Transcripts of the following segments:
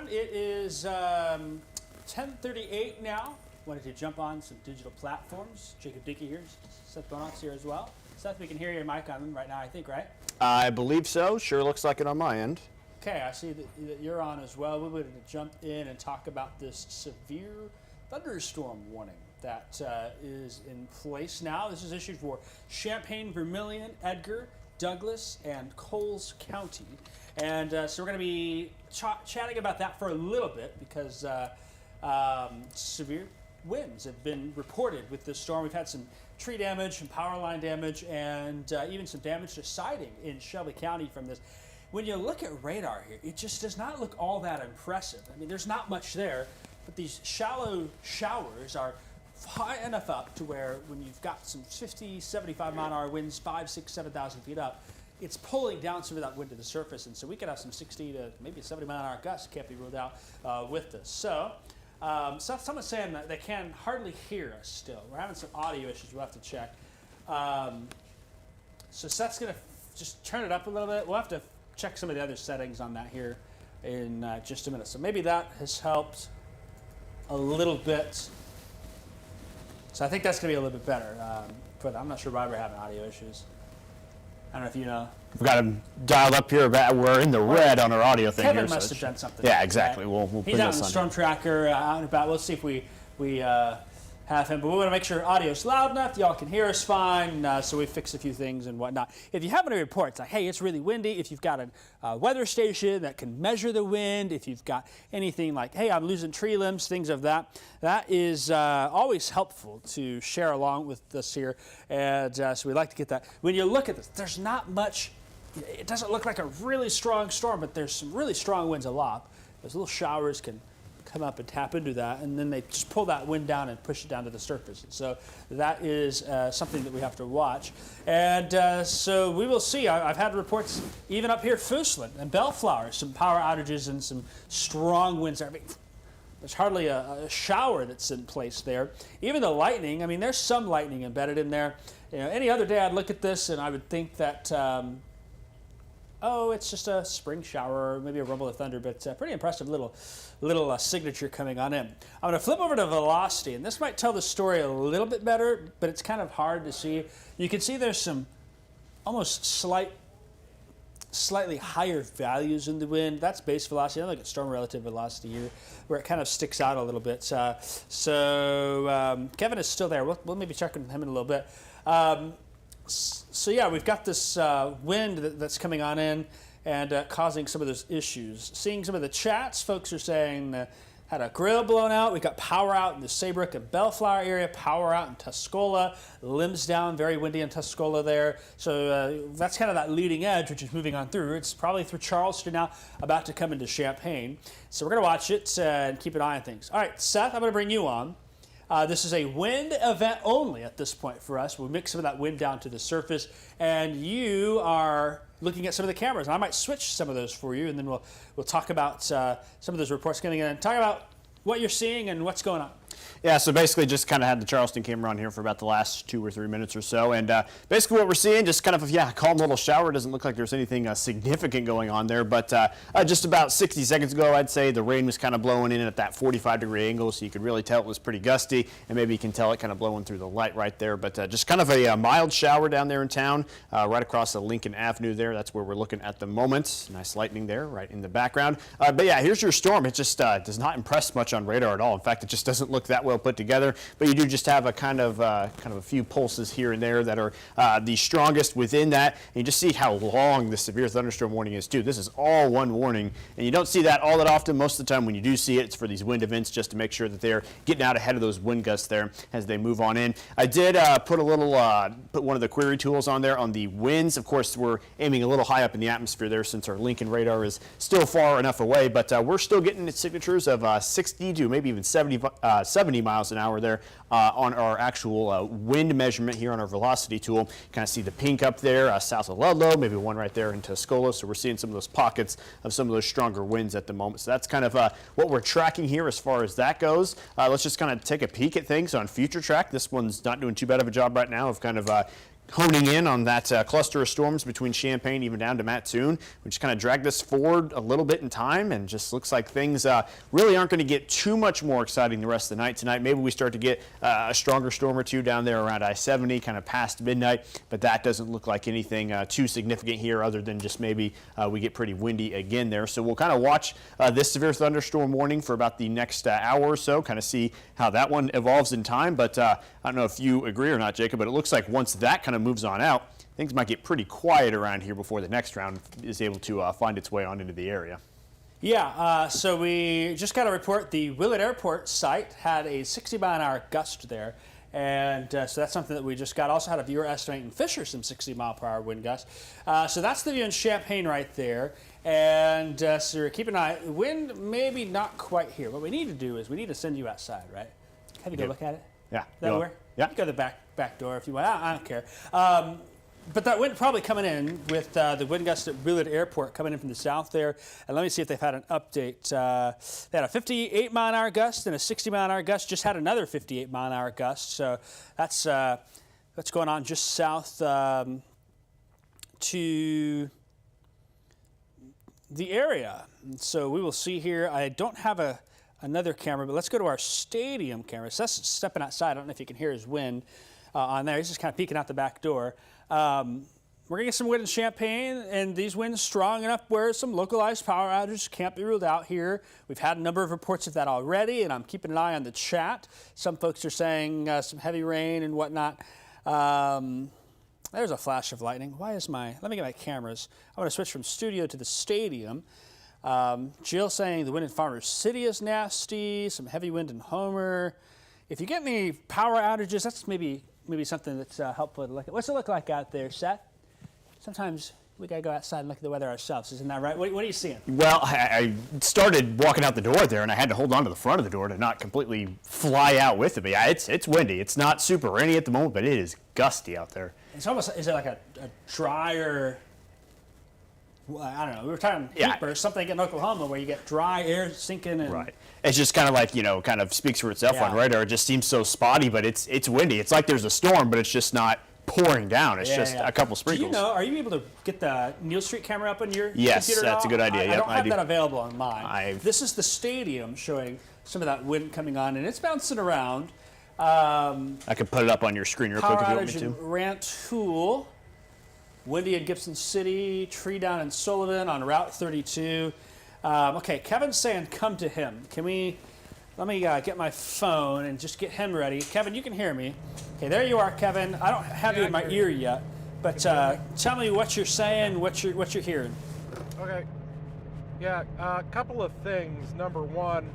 everyone. It is 10:38 now. Wanted to jump on some digital platforms. Jacob Dickey here. Seth Bohnhoff's here as well. Seth, we can hear your mic on right now, I think, right? I believe so. Sure looks like it on my end. Okay, I see that you're on as well. We wanted to jump in and talk about this severe thunderstorm warning that is in place now. This is issued for Champaign, Vermilion, Edgar, Douglas, and Coles County. And so we're going to be chatting about that for a little bit because severe winds have been reported with this storm. We've had some tree damage, some power line damage, and even some damage to siding in Shelby County from this. When you look at radar here, it just does not look all that impressive. I mean, there's not much there, but these shallow showers are high enough up to where when you've got some 50, 75 mile an hour winds, 5, 6, 7,000 feet up, it's pulling down some of that wind to the surface. And so we could have some 60 to maybe 70 mile an hour gusts, can't be ruled out with this. So someone's saying that they can hardly hear us still. We're having some audio issues we'll have to check. So Seth's going to just turn it up a little bit. We'll have to check some of the other settings on that here in just a minute. So maybe that has helped a little bit. So I think that's going to be a little bit better. But I'm not sure why we're having audio issues. I don't know if you know. We've got them dialed up here. We're in the red on our audio thing Kevin here. must have done something. Yeah, exactly. Right? We'll He's out in the storm tracker, out and about. We'll see if we have him. But we want to make sure audio's loud enough. Y'all can hear us fine. So we fixed a few things and whatnot. If you have any reports, like, hey, it's really windy. If you've got a weather station that can measure the wind. If you've got anything like, hey, I'm losing tree limbs, things of that. That is always helpful to share along with us here. And so we'd like to get that. When you look at this, there's not much. It doesn't look like a really strong storm, but there's some really strong winds aloft. Those little showers can come up and tap into that, and then they just pull that wind down and push it down to the surface. And so that is something that we have to watch. And so we will see. I've had reports even up here, Foosland and Bellflower, some power outages and some strong winds there. I mean, there's hardly a shower that's in place there. Even the lightning, I mean, there's some lightning embedded in there. You know, any other day I'd look at this and I would think that oh, it's just a spring shower or maybe a rumble of thunder, but pretty impressive little signature coming on in. I'm going to flip over to velocity, and this might tell the story a little bit better, but it's kind of hard to see. You can see there's some almost slightly higher values in the wind. That's base velocity. I look at storm relative velocity here, where it kind of sticks out a little bit. So Kevin is still there. We'll maybe check with him in a little bit. So yeah, we've got this wind that's coming on in and causing some of those issues. Seeing some of the chats, folks are saying had a grill blown out. We've got power out in the Saybrook and Bellflower area, power out in Tuscola, limbs down, very windy in Tuscola there. So that's kind of that leading edge, which is moving on through. It's probably through Charleston now, about to come into Champaign. So we're going to watch it and keep an eye on things. All right, Seth, I'm going to bring you on. This is a wind event only at this point for us. We'll mix some of that wind down to the surface, and you are looking at some of the cameras. And I might switch some of those for you, and then we'll talk about some of those reports coming in and talk about what you're seeing and what's going on. Yeah, so basically just kind of had the Charleston camera on here for about the last 2 or 3 minutes or so. And basically what we're seeing, just kind of a calm little shower. Doesn't look like there's anything significant going on there. But just about 60 seconds ago, I'd say the rain was kind of blowing in at that 45-degree angle. So you could really tell it was pretty gusty. And maybe you can tell it kind of blowing through the light right there. But just kind of a mild shower down there in town, right across the Lincoln Avenue there. That's where we're looking at the moment. Nice lightning there right in the background. But yeah, here's your storm. It just does not impress much on radar at all. In fact, it just doesn't look that well put together, but you do just have a kind of a few pulses here and there that are the strongest within that. And you just see how long the severe thunderstorm warning is too. This is all one warning, and you don't see that all that often. Most of the time when you do see it, it's for these wind events, just to make sure that they're getting out ahead of those wind gusts there as they move on in. I did put one of the query tools on there on the winds. Of course, we're aiming a little high up in the atmosphere there since our Lincoln radar is still far enough away, but we're still getting signatures of 60 to maybe even 70 miles an hour there on our actual wind measurement here on our velocity tool. Kind of see the pink up there south of Ludlow, maybe one right there in Tuscola. So we're seeing some of those pockets of some of those stronger winds at the moment. So that's kind of what we're tracking here as far as that goes. Let's just kind of take a peek at things on future track. This one's not doing too bad of a job right now of kind of honing in on that cluster of storms between Champaign even down to Mattoon, which kind of dragged us forward a little bit in time, and just looks like things really aren't going to get too much more exciting the rest of the night tonight. Maybe we start to get a stronger storm or two down there around I-70, kind of past midnight, but that doesn't look like anything too significant here, other than just maybe we get pretty windy again there. So we'll kind of watch this severe thunderstorm warning for about the next hour or so, kind of see how that one evolves in time. But I don't know if you agree or not, Jacob, but it looks like once that kind of moves on out, things might get pretty quiet around here before the next round is able to find its way on into the area. Yeah, so we just got a report. The Willett Airport site had a 60-mile-an-hour gust there. And so that's something that we just got. Also had a viewer estimate in Fisher some 60-mile-per-hour wind gusts. So that's the view in Champaign right there. And so keep an eye. Wind maybe not quite here. What we need to do is we need to send you outside, right? Have you go look at it? Yeah. That where? Yeah. You go to the back door if you want. I don't care. But that wind probably coming in with the wind gust at Willett Airport coming in from the south there. And let me see if they've had an update. They had a 58-mile-an-hour gust and a 60-mile-an-hour gust. Just had another 58-mile-an-hour gust. So that's what's going on just south to the area. So we will see here. I don't have another camera, but let's go to our stadium camera. Seth's stepping outside. I don't know if you can hear his wind on there. He's just kind of peeking out the back door. We're going to get some wind in Champaign, and these winds strong enough where some localized power outages can't be ruled out here. We've had a number of reports of that already, and I'm keeping an eye on the chat. Some folks are saying some heavy rain and whatnot. There's a flash of lightning. Why is let me get my cameras. I'm going to switch from studio to the stadium. Jill saying the wind in Farmer City is nasty, some heavy wind in Homer. If you get any power outages, that's maybe something that's helpful to look at. What's it look like out there, Seth? Sometimes we got to go outside and look at the weather ourselves. Isn't that right? What are you seeing? Well, I started walking out the door there, and I had to hold on to the front of the door to not completely fly out with it. But yeah, it's windy. It's not super rainy at the moment, but it is gusty out there. It's almost, is it like a drier, I don't know, we were talking heat burst, something in Oklahoma where you get dry air sinking and... Right. It's just kind of like, kind of speaks for itself on radar. It just seems so spotty, but it's windy. It's like there's a storm, but it's just not pouring down. It's just a couple sprinkles. Do you know, are you able to get the Neal Street camera up on your computer? Yes, that's a good idea. I don't have that available on mine. This is the stadium showing some of that wind coming on, and it's bouncing around. I could put it up on your screen real quick if you want me to. Rantoul, windy in Gibson City, tree down in Sullivan on Route 32. Okay, Kevin's saying come to him. Let me get my phone and just get him ready. Kevin, you can hear me. Okay, there you are, Kevin. I don't have you in my ear yet, but tell me what you're saying, what you're hearing. Okay. Yeah, a couple of things. Number one,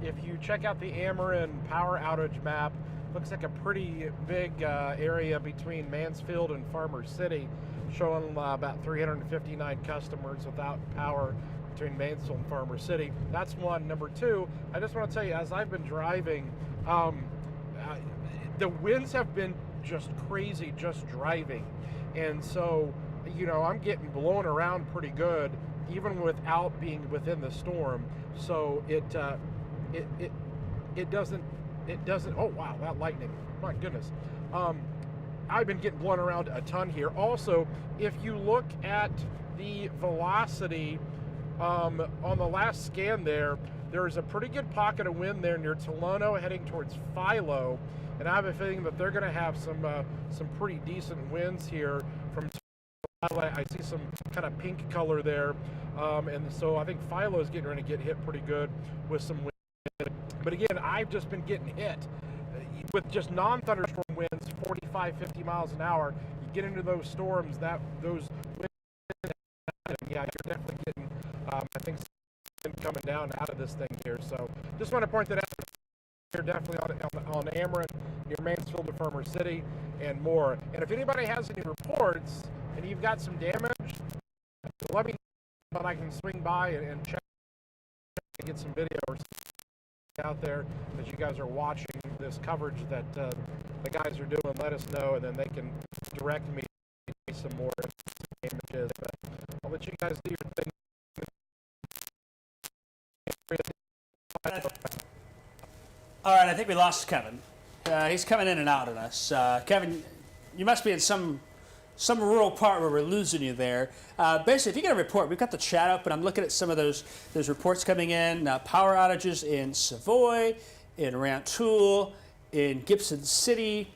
if you check out the Ameren power outage map, looks like a pretty big area between Mansfield and Farmer City, showing about 359 customers without power between Mansfield and Farmer City. That's one. Number two, I just want to tell you, as I've been driving, the winds have been just crazy just driving. And so, I'm getting blown around pretty good, even without being within the storm. So it doesn't, oh wow, that lightning, my goodness. I've been getting blown around a ton here. Also, if you look at the velocity on the last scan there's a pretty good pocket of wind there near Tolono heading towards Philo, and I have a feeling that they're going to have some pretty decent winds here from Philo. I see some kind of pink color there, and so I think Philo is getting ready to get hit pretty good with some wind. But again, I've just been getting hit with just non-thunderstorm winds, 45, 50 miles an hour. You get into those storms, those winds, yeah, you're definitely getting, I think, coming down out of this thing here. So just want to point that out. You're definitely on Ameren, near Mansfield and Farmer City, and more. And if anybody has any reports and you've got some damage, let me know, and I can swing by and check and get some video or something out there that you guys are watching this coverage that the guys are doing. Let us know, and then they can direct me some more damages. But I'll let you guys do your thing. All right, I think we lost Kevin. He's coming in and out on us. Kevin, you must be in some rural part where we're losing you there. Basically, if you get a report, we've got the chat up, and I'm looking at some of those reports coming in. Power outages in Savoy, in Rantoul, in Gibson City.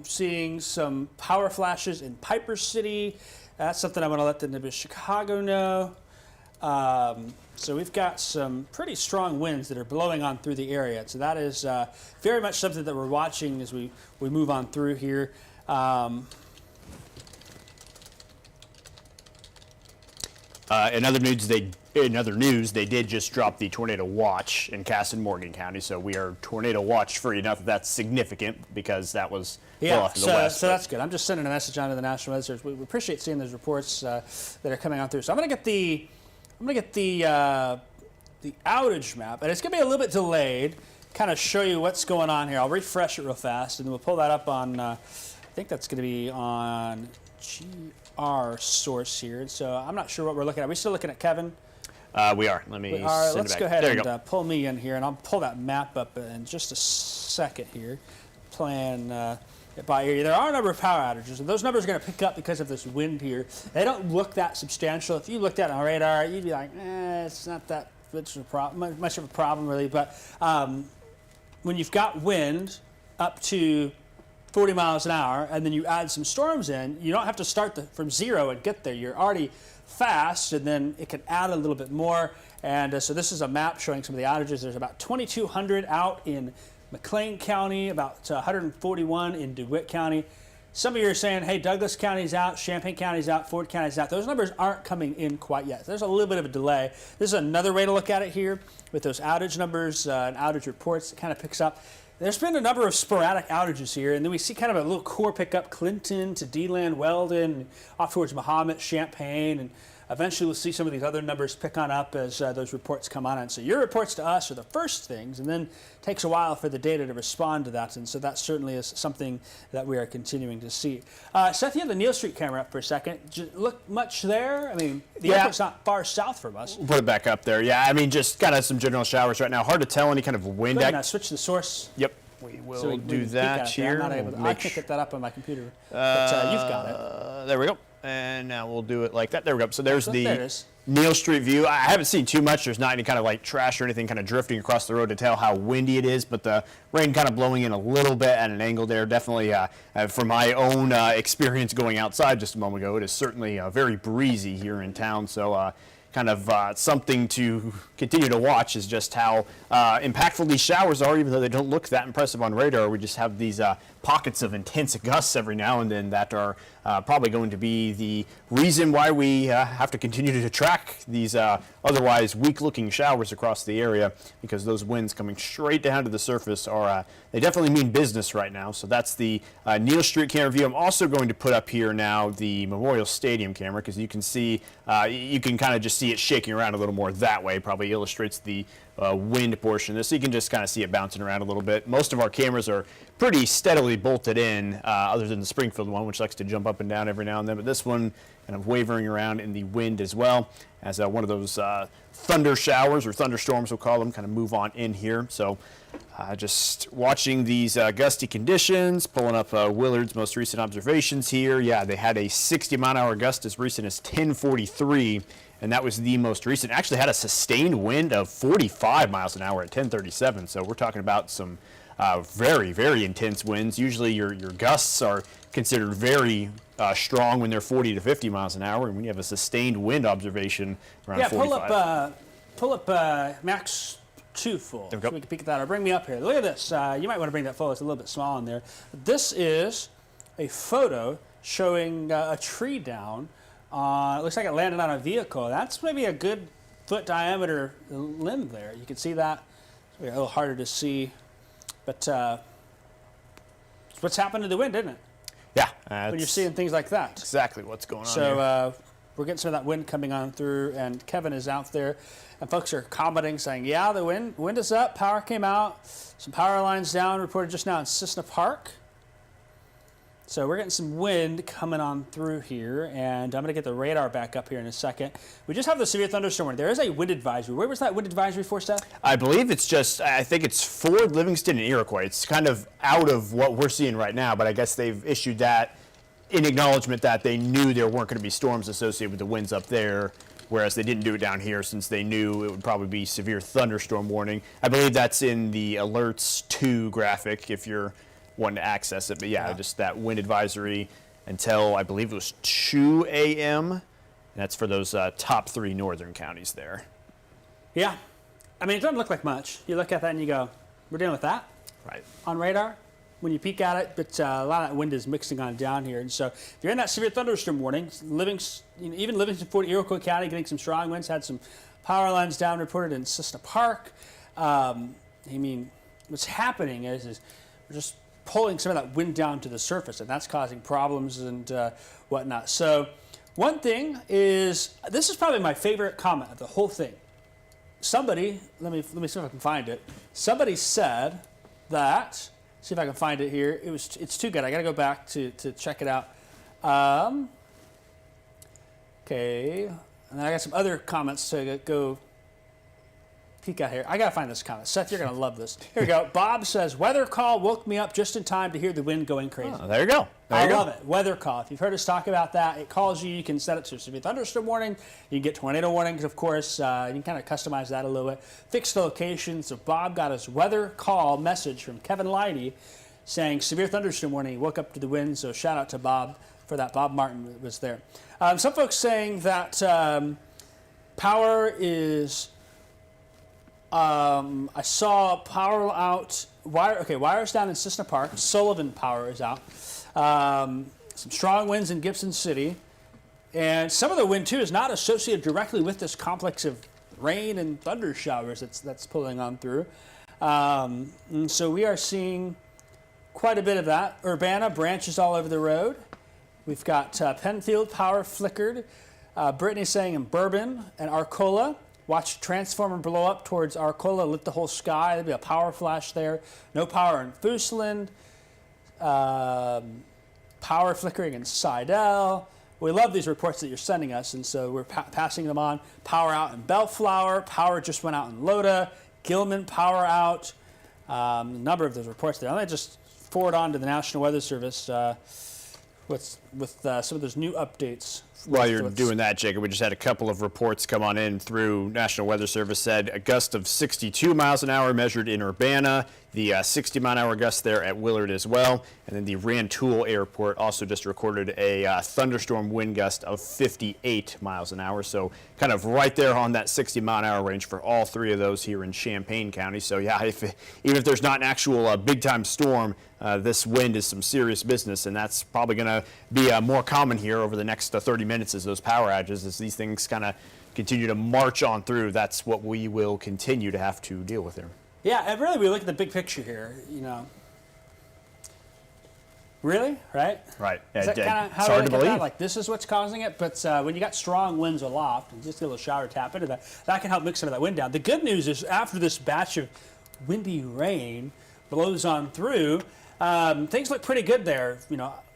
Seeing some power flashes in Piper City. That's something I'm going to let the Nibis Chicago know. So we've got some pretty strong winds that are blowing on through the area. So that is very much something that we're watching as we move on through here. In other news, they did just drop the tornado watch in Cass and Morgan County, so we are tornado watch free. Not that that's significant because that was well off to the west. So that's good. I'm just sending a message on to the National Weather Service. We appreciate seeing those reports that are coming on through. So I'm going to get the outage map, and it's going to be a little bit delayed. Kind of show you what's going on here. I'll refresh it real fast, and then we'll pull that up on. I think that's going to be on GR source here. So I'm not sure what we're looking at. Are we still looking at Kevin? We are. Let me send let's it back. go ahead There you and pull me in here, and I'll pull that map up in just a second here. Playing it by ear. There are a number of power outages, and those numbers are going to pick up because of this wind here. They don't look that substantial. If you looked at it on radar, you'd be like, it's not that much of a problem, really. But when you've got wind up to 40 miles an hour, and then you add some storms in, you don't have to start from zero and get there. You're already fast, and then it can add a little bit more. And so this is a map showing some of the outages. There's about 2,200 out in McLean County, about 141 in DeWitt County. Some of you are saying, hey, Douglas County's out, Champaign County's out, Ford County's out. Those numbers aren't coming in quite yet. There's a little bit of a delay. This is another way to look at it here with those outage numbers and outage reports. It kind of picks up. There's been a number of sporadic outages here, and then we see kind of a little core pickup, Clinton to DeLand, Weldon, off towards Mahomet, Champaign, and eventually we'll see some of these other numbers pick on up as those reports come on. And so your reports to us are the first things, and then it takes a while for the data to respond to that. And so that certainly is something that we are continuing to see. Seth, you have the Neal Street camera up for a second. Did you look much there? I mean, the airport's not far south from us. We'll put it back up there. Yeah, I mean, just kind of some general showers right now. Hard to tell any kind of wind. Switch the source. Yep. We will so we do that here. I'm not able to. I can't get that up on my computer, but you've got it. There we go. And now we'll do it like that. There we go. So there's the There Neal Street view. I haven't seen too much. There's not any kind of like trash or anything kind of drifting across the road to tell how windy it is, but the rain kind of blowing in a little bit at an angle there. Definitely, from my own experience going outside just a moment ago, it is certainly very breezy here in town. So kind of something to continue to watch is just how impactful these showers are, even though they don't look that impressive on radar. We just have these pockets of intense gusts every now and then that are probably going to be the reason why we have to continue to track these otherwise weak-looking showers across the area, because those winds coming straight down to the surface are they definitely mean business right now. So that's the Neal Street camera view. I'm also going to put up here now the Memorial Stadium camera, because you can see you can kind of just see it shaking around a little more that way. Probably illustrates the wind portion of this, so you can just kind of see it bouncing around a little bit. Most of our cameras are pretty steadily bolted in, other than the Springfield one, which likes to jump up and down every now and then, but this one kind of wavering around in the wind as well, as one of those thunder showers, or thunderstorms we'll call them, kind of move on in here. So just watching these gusty conditions, pulling up Willard's most recent observations here. Yeah, they had a 60-mile-an-hour gust as recent as 10:43, and that was the most recent. Actually had a sustained wind of 45 miles an hour at 10:37, so we're talking about some very, very intense winds. Usually your gusts are considered very strong when they're 40 to 50 miles an hour, and when you have a sustained wind observation around 45. Pull up Max 2 full, so we can peek at that. Or bring me up here. Look at this. You might want to bring that full. It's a little bit small in there. This is a photo showing a tree down. It looks like it landed on a vehicle. That's maybe a good foot diameter limb there. You can see that. It's a little harder to see, but it's what's happened to the wind, isn't it? Yeah. When you're seeing things like that. Exactly what's going on So here. we're getting some of that wind coming on through, and Kevin is out there, and folks are commenting saying, yeah, the wind is up, power came out, some power lines down, reported just now in Cissna Park. So we're getting some wind coming on through here, and I'm going to get the radar back up here in a second. We just have the severe thunderstorm. There is a wind advisory. Where was that wind advisory for, Seth? I believe it's just, I think it's for Livingston and Iroquois. It's kind of out of what we're seeing right now, but I guess they've issued that in acknowledgement that they knew there weren't going to be storms associated with the winds up there, whereas they didn't do it down here since they knew it would probably be severe thunderstorm warning. I believe that's in the alerts 2 graphic if you're wanting to access it. But yeah, just that wind advisory until I believe it was 2 a.m. And that's for those top 3 northern counties there. Yeah. I mean, it doesn't look like much. You look at that and you go, we're dealing with that Right. on radar when you peek at it, but a lot of that wind is mixing on down here. And so if you're in that severe thunderstorm warning, even Livingston, Fort Iroquois County getting some strong winds, had some power lines down reported in Cissna Park. I mean, what's happening is we're just pulling some of that wind down to the surface, and that's causing problems and whatnot. So one thing is, this is probably my favorite comment of the whole thing. Somebody, let me see if I can find it. Somebody said that, see if I can find it here. It's too good. I got to go back to check it out. Okay, and then I got some other comments to go peek out here. I gotta find this comment. Seth, you're gonna love this. Here we go. Bob says, weather call woke me up just in time to hear the wind going crazy. Oh, there you go. I love it. Weather call. If you've heard us talk about that, it calls you. You can set it to severe thunderstorm warning. You can get tornado warnings, of course. You can kind of customize that a little bit. Fix the location. So Bob got his weather call message from Kevin Leidy saying severe thunderstorm warning. He woke up to the wind. So shout out to Bob for that. Bob Martin was there. Some folks saying that power is. I saw power out. Wires down in Cissna Park. Sullivan power is out. Some strong winds in Gibson City. And some of the wind, too, is not associated directly with this complex of rain and thunder showers that's pulling on through. And so we are seeing quite a bit of that. Urbana branches all over the road. We've got Penfield power flickered. Brittany saying in Bourbon and Arcola. Watch transformer blow up towards Arcola, lit the whole sky. There'll be a power flash there. No power in Fooseland. Power flickering in Seidel. We love these reports that you're sending us, and so we're passing them on. Power out in Bellflower. Power just went out in Loda. Gilman power out. A number of those reports there. I'm going to just forward on to the National Weather Service with some of those new updates. While you're doing that, Jacob, we just had a couple of reports come on in through National Weather Service. Said a gust of 62 miles an hour measured in Urbana, the 60-mile-an-hour gust there at Willard as well, and then the Rantoul Airport also just recorded a thunderstorm wind gust of 58 miles an hour. So kind of right there on that 60-mile-an-hour range for all 3 of those here in Champaign County. So yeah, even if there's not an actual big-time storm, this wind is some serious business, and that's probably going to be more common here over the next 30 minutes as those power outages, as these things kind of continue to march on through. That's what we will continue to have to deal with here. Yeah, and really, we look at the big picture here, Really? Right? Right. Is that kind of how it's hard we to look at believe. that? Like, this is what's causing it, but when you got strong winds aloft, and just get a little shower tap into that, that can help mix some of that wind down. The good news is after this batch of windy rain blows on through, things look pretty good there.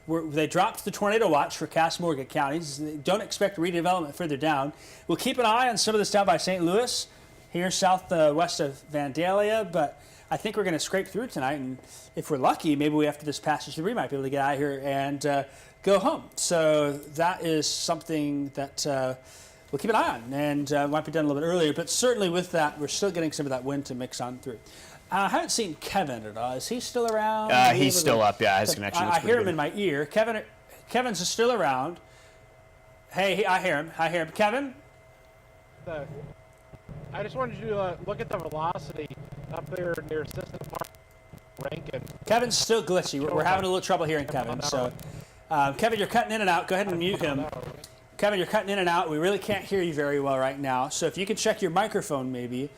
They dropped the tornado watch for Cass Morgan counties. They don't expect redevelopment further down. We'll keep an eye on some of this down by St. Louis, here southwest of Vandalia, but I think we're going to scrape through tonight, and if we're lucky, maybe after this passage through, we might be able to get out of here and go home. So that is something that we'll keep an eye on, and might be done a little bit earlier, but certainly with that, we're still getting some of that wind to mix on through. I haven't seen Kevin at all. Is he still around? He's still up, yeah. His connection I hear him good. in my ear. Kevin's still around. Hey, I hear him. Kevin? I just wanted you to look at the velocity up there near Cissna Park, Rankin. Kevin's still glitchy. We're having a little trouble hearing Kevin. So, Kevin, you're cutting in and out. Go ahead and mute him. Kevin, you're cutting in and out. We really can't hear you very well right now. So if you could check your microphone maybe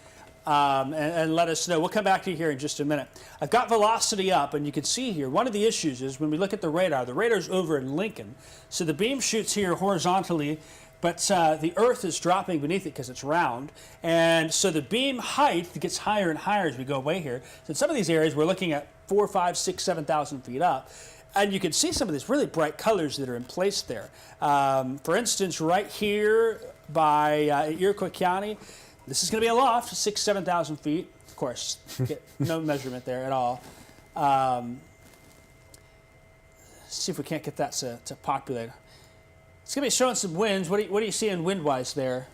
and let us know. We'll come back to you here in just a minute. I've got velocity up, and you can see here, one of the issues is when we look at the radar's over in Lincoln. So the beam shoots here horizontally, but the Earth is dropping beneath it because it's round. And so the beam height gets higher and higher as we go away here. So in some of these areas, we're looking at 4,000, 5,000, 6,000, 7,000 feet up. And you can see some of these really bright colors that are in place there. For instance, right here by Iroquois County, this is going to be a loft, 6,000 to 7,000 feet. Of course, get no measurement there at all. See if we can't get that to populate. It's going to be showing some winds. What do you see in wind-wise there?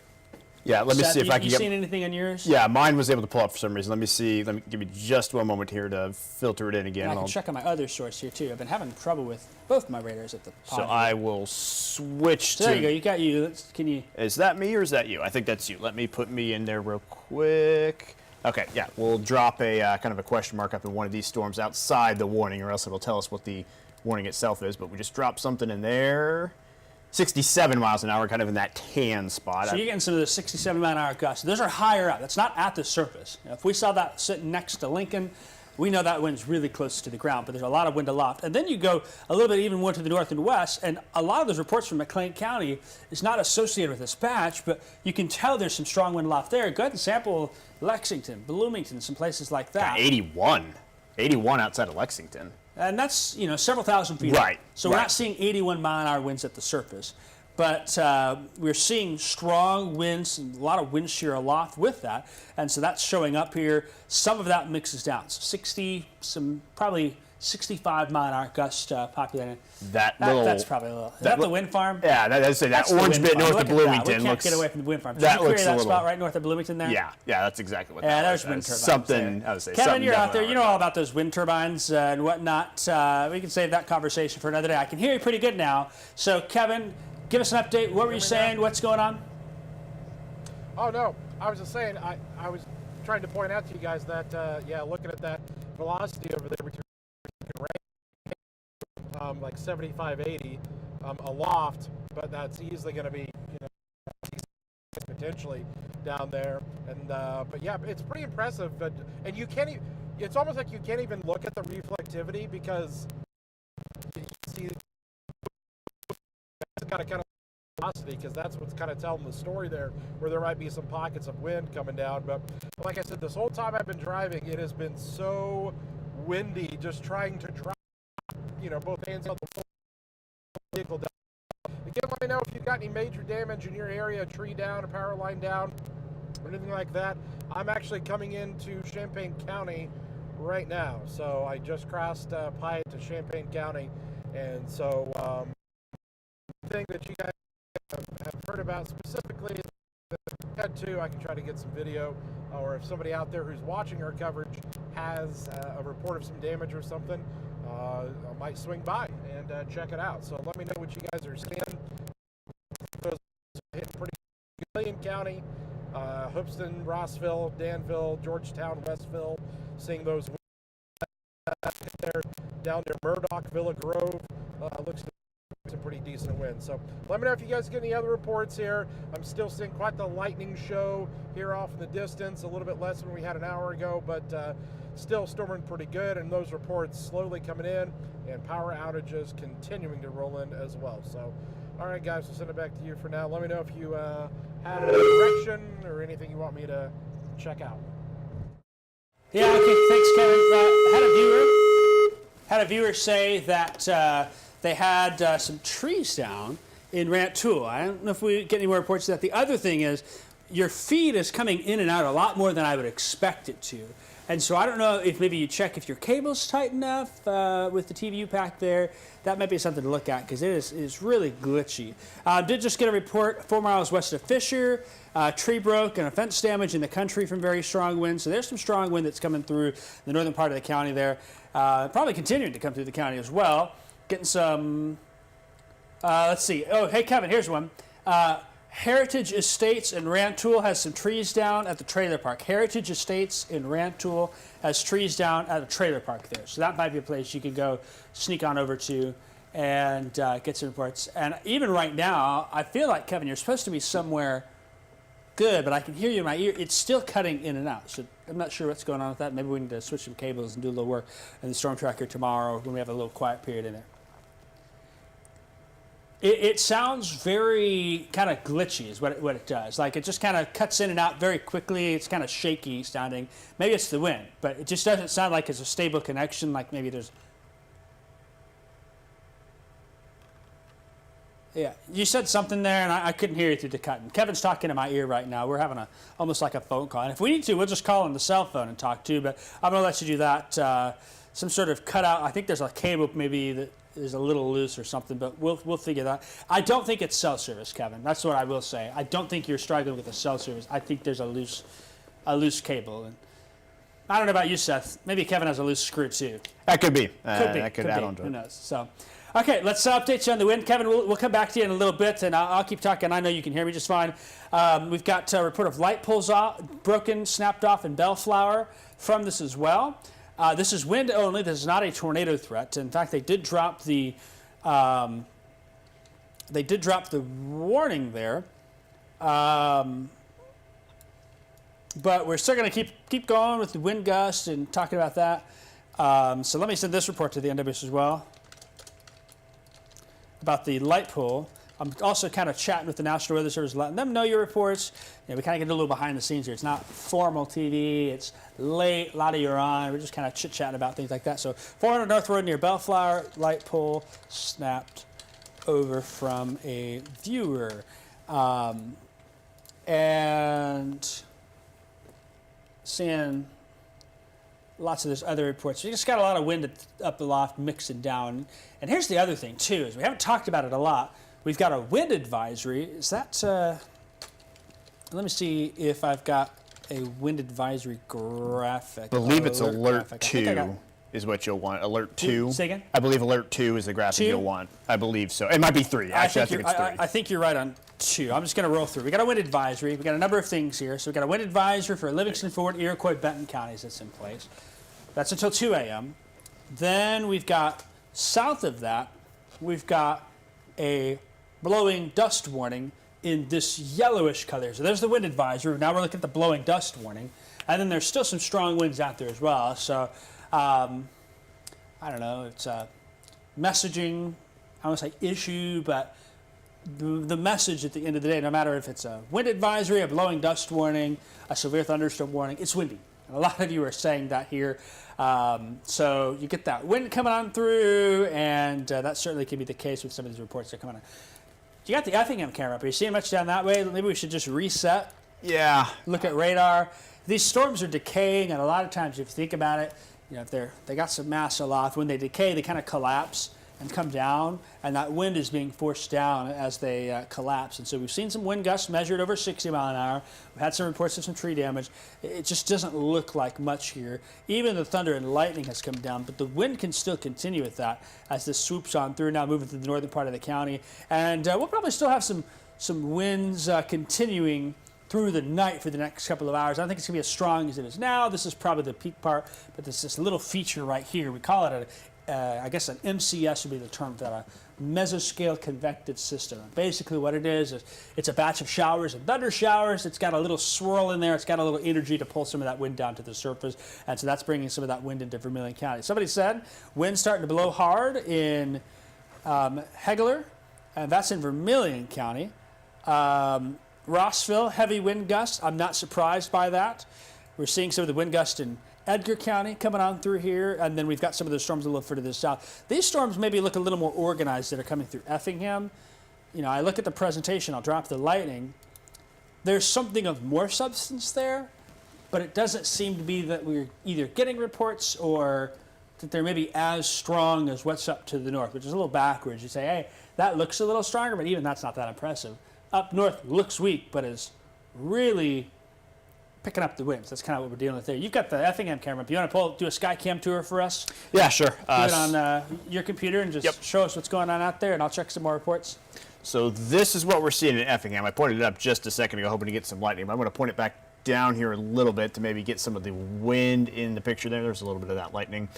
Yeah, let me Seth, see if I can you get... seen anything on yours? Yeah, mine was able to pull up for some reason. Let me see. Let me give me just one moment here to filter it in again. And I can check on my other source here too. I've been having trouble with both my radars at the pod. So I will switch so to... there you go. You got you. Can you... Is that me or is that you? I think that's you. Let me put me in there real quick. Okay, yeah, we'll drop a kind of a question mark up in one of these storms outside the warning, or else it'll tell us what the warning itself is. But we just dropped something in there. 67 miles an hour, kind of in that tan spot. So you're getting some of the 67 mile an hour gusts. Those are higher up. That's not at the surface. If we saw that sitting next to Lincoln, we know that wind's really close to the ground, but there's a lot of wind aloft. And then you go a little bit even more to the north and west, and a lot of those reports from McLean County is not associated with this patch, but you can tell there's some strong wind aloft there. Go ahead and sample Lexington, Bloomington, some places like that. 81 outside of Lexington. And that's, several thousand feet right, up. So we're not seeing 81 mile an hour winds at the surface. But we're seeing strong winds and a lot of wind shear aloft with that. And so that's showing up here. Some of that mixes down. So probably 65 mile an hour gust populating. That's probably a little. Is that the wind farm? Yeah, that orange bit north of Bloomington. We can't get away from the wind farm. Did that you looks query a that little, spot right north of Bloomington there? Yeah, that's exactly what that there's was. wind turbines. Something, I would say. Kevin, you're out there. You know all about those wind turbines and whatnot. We can save that conversation for another day. I can hear you pretty good now. So, Kevin, give us an update. What were you saying? What's going on? Oh, no. I was just saying, I was trying to point out to you guys that, looking at that velocity over there between like 75, 80 aloft, but that's easily going to be, potentially down there. And but yeah, it's pretty impressive. But and you can't. It's almost like you can't even look at the reflectivity because you see it's got a kind of velocity because that's what's kind of telling the story there, where there might be some pockets of wind coming down. But like I said, this whole time I've been driving, it has been so windy. Just trying to drive, both hands on the vehicle down. Again, let me know if you've got any major damage in your area, a tree down, a power line down, or anything like that. I'm actually coming into Champaign County right now. So I just crossed Pyatt to Champaign County. And so the thing that you guys have heard about specifically head to, I can try to get some video, or if somebody out there who's watching our coverage has a report of some damage or something, I might swing by and check it out. So let me know what you guys are seeing. Those hitting pretty William County, Hoopston, Rossville, Danville, Georgetown, Westville, seeing those there down near Murdoch, Villa Grove. Looks to be some pretty decent winds. So let me know if you guys get any other reports here. I'm still seeing quite the lightning show here off in the distance, a little bit less than we had an hour ago, but still storming pretty good, and those reports slowly coming in, and power outages continuing to roll in as well. So, all right, guys, we'll send it back to you for now. Let me know if you had a direction or anything you want me to check out. Yeah, okay, thanks, Kevin. Had a viewer say that they had some trees down in Rantoul. I don't know if we get any more reports of that. The other thing is your feed is coming in and out a lot more than I would expect it to. And so I don't know if maybe you check if your cable's tight enough with the TVU pack there. That might be something to look at because it is really glitchy. Did just get a report 4 miles west of Fisher. Tree broke and a fence damage in the country from very strong winds. So there's some strong wind that's coming through the northern part of the county there. Probably continuing to come through the county as well. Getting some, let's see. Oh, hey, Kevin, here's one. Heritage Estates in Rantoul has some trees down at the trailer park. Heritage Estates in Rantoul has trees down at a trailer park there. So that might be a place you could go sneak on over to and get some reports. And even right now, I feel like, Kevin, you're supposed to be somewhere good, but I can hear you in my ear. It's still cutting in and out. So I'm not sure what's going on with that. Maybe we need to switch some cables and do a little work in the storm tracker tomorrow when we have a little quiet period in there. It sounds very kind of glitchy is what it does. Like it just kind of cuts in and out very quickly. It's kind of shaky sounding. Maybe it's the wind, but it just doesn't sound like it's a stable connection. Like maybe there's... Yeah, you said something there, and I couldn't hear you through the cut. And Kevin's talking in my ear right now. We're having almost like a phone call. And if we need to, we'll just call on the cell phone and talk too. But I'm going to let you do that. Some sort of cutout. I think there's a cable maybe that is a little loose or something, but we'll figure that out. I don't think it's cell service, Kevin. That's what I will say. I don't think you're struggling with the cell service. I think there's a loose cable. And I don't know about you, Seth. Maybe Kevin has a loose screw too. That could be. That could add on to it. Who knows? So, okay, let's update you on the wind. Kevin, we'll come back to you in a little bit, and I'll keep talking. I know you can hear me just fine. We've got a report of light poles broken, snapped off in Bellflower from this as well. This is wind only. This is not a tornado threat. In fact, they did drop the warning there. But we're still going to keep going with the wind gusts and talking about that. So let me send this report to the NWS as well about the light pole. I'm also kind of chatting with the National Weather Service, letting them know your reports. You know, we kind of get a little behind the scenes here. It's not formal TV. It's late. A lot of you are on. We're just kind of chit-chatting about things like that. So 400 North Road near Bellflower, light pole snapped over from a viewer. And seeing lots of those other reports. We just got a lot of wind up aloft mixing down. And here's the other thing, too, is we haven't talked about it a lot. We've got a wind advisory. Is that, let me see if I've got a wind advisory graphic. I believe it's alert graphic. 2 is what you'll want. Alert 2. Say again? I believe alert 2 is the graphic 2? you'll want. I believe so. It might be 3. Actually, I think it's 3. I think you're right on 2. I'm just going to roll through. We got a wind advisory. We got a number of things here. So we got a wind advisory for Livingston, Fort, Iroquois, Benton counties that's in place. That's until 2 a.m. Then we've got south of that, we've got a blowing dust warning in this yellowish color. So there's the wind advisory. Now we're looking at the blowing dust warning. And then there's still some strong winds out there as well. So, I don't know, it's a messaging, I don't want to say issue, but the message at the end of the day, no matter if it's a wind advisory, a blowing dust warning, a severe thunderstorm warning, it's windy. And a lot of you are saying that here. So you get that wind coming on through, and that certainly can be the case with some of these reports that are coming on. You got the Effingham camera up. Are you seeing much down that way? Maybe we should just reset. Yeah. Look at radar. These storms are decaying, and a lot of times, if you think about it, you know, if they got some mass aloft, when they decay, they kind of collapse and come down, and that wind is being forced down as they collapse. And so we've seen some wind gusts measured over 60 mile an hour. We've had some reports of some tree damage. It just doesn't look like much here. Even the thunder and lightning has come down, but the wind can still continue with that as this swoops on through, now moving to the northern part of the county. And we'll probably still have some winds continuing through the night for the next couple of hours. I don't think it's going to be as strong as it is now. This is probably the peak part, but there's this little feature right here. We call it I guess an MCS would be the term for that, a mesoscale convective system. Basically what it is it's a batch of showers and thunder showers. It's got a little swirl in there. It's got a little energy to pull some of that wind down to the surface, and so that's bringing some of that wind into Vermilion County. Somebody said wind's starting to blow hard in Hegler, and that's in Vermilion County. Rossville, heavy wind gusts. I'm not surprised by that. We're seeing some of the wind gusts in Edgar County coming on through here, and then we've got some of those storms a little further to the south. These storms maybe look a little more organized that are coming through Effingham. You know, I look at the presentation, I'll drop the lightning. There's something of more substance there, but it doesn't seem to be that we're either getting reports or that they're maybe as strong as what's up to the north, which is a little backwards. You say, hey, that looks a little stronger, but even that's not that impressive. Up north looks weak, but is really picking up the winds. That's kind of what we're dealing with there. You've got the Effingham camera. If you want to do a sky cam tour for us? Yeah, sure. Do it on your computer and just show us what's going on out there, and I'll check some more reports. So this is what we're seeing in Effingham. I pointed it up just a second ago, hoping to get some lightning, but I'm going to point it back down here a little bit to maybe get some of the wind in the picture there. There's a little bit of that lightning.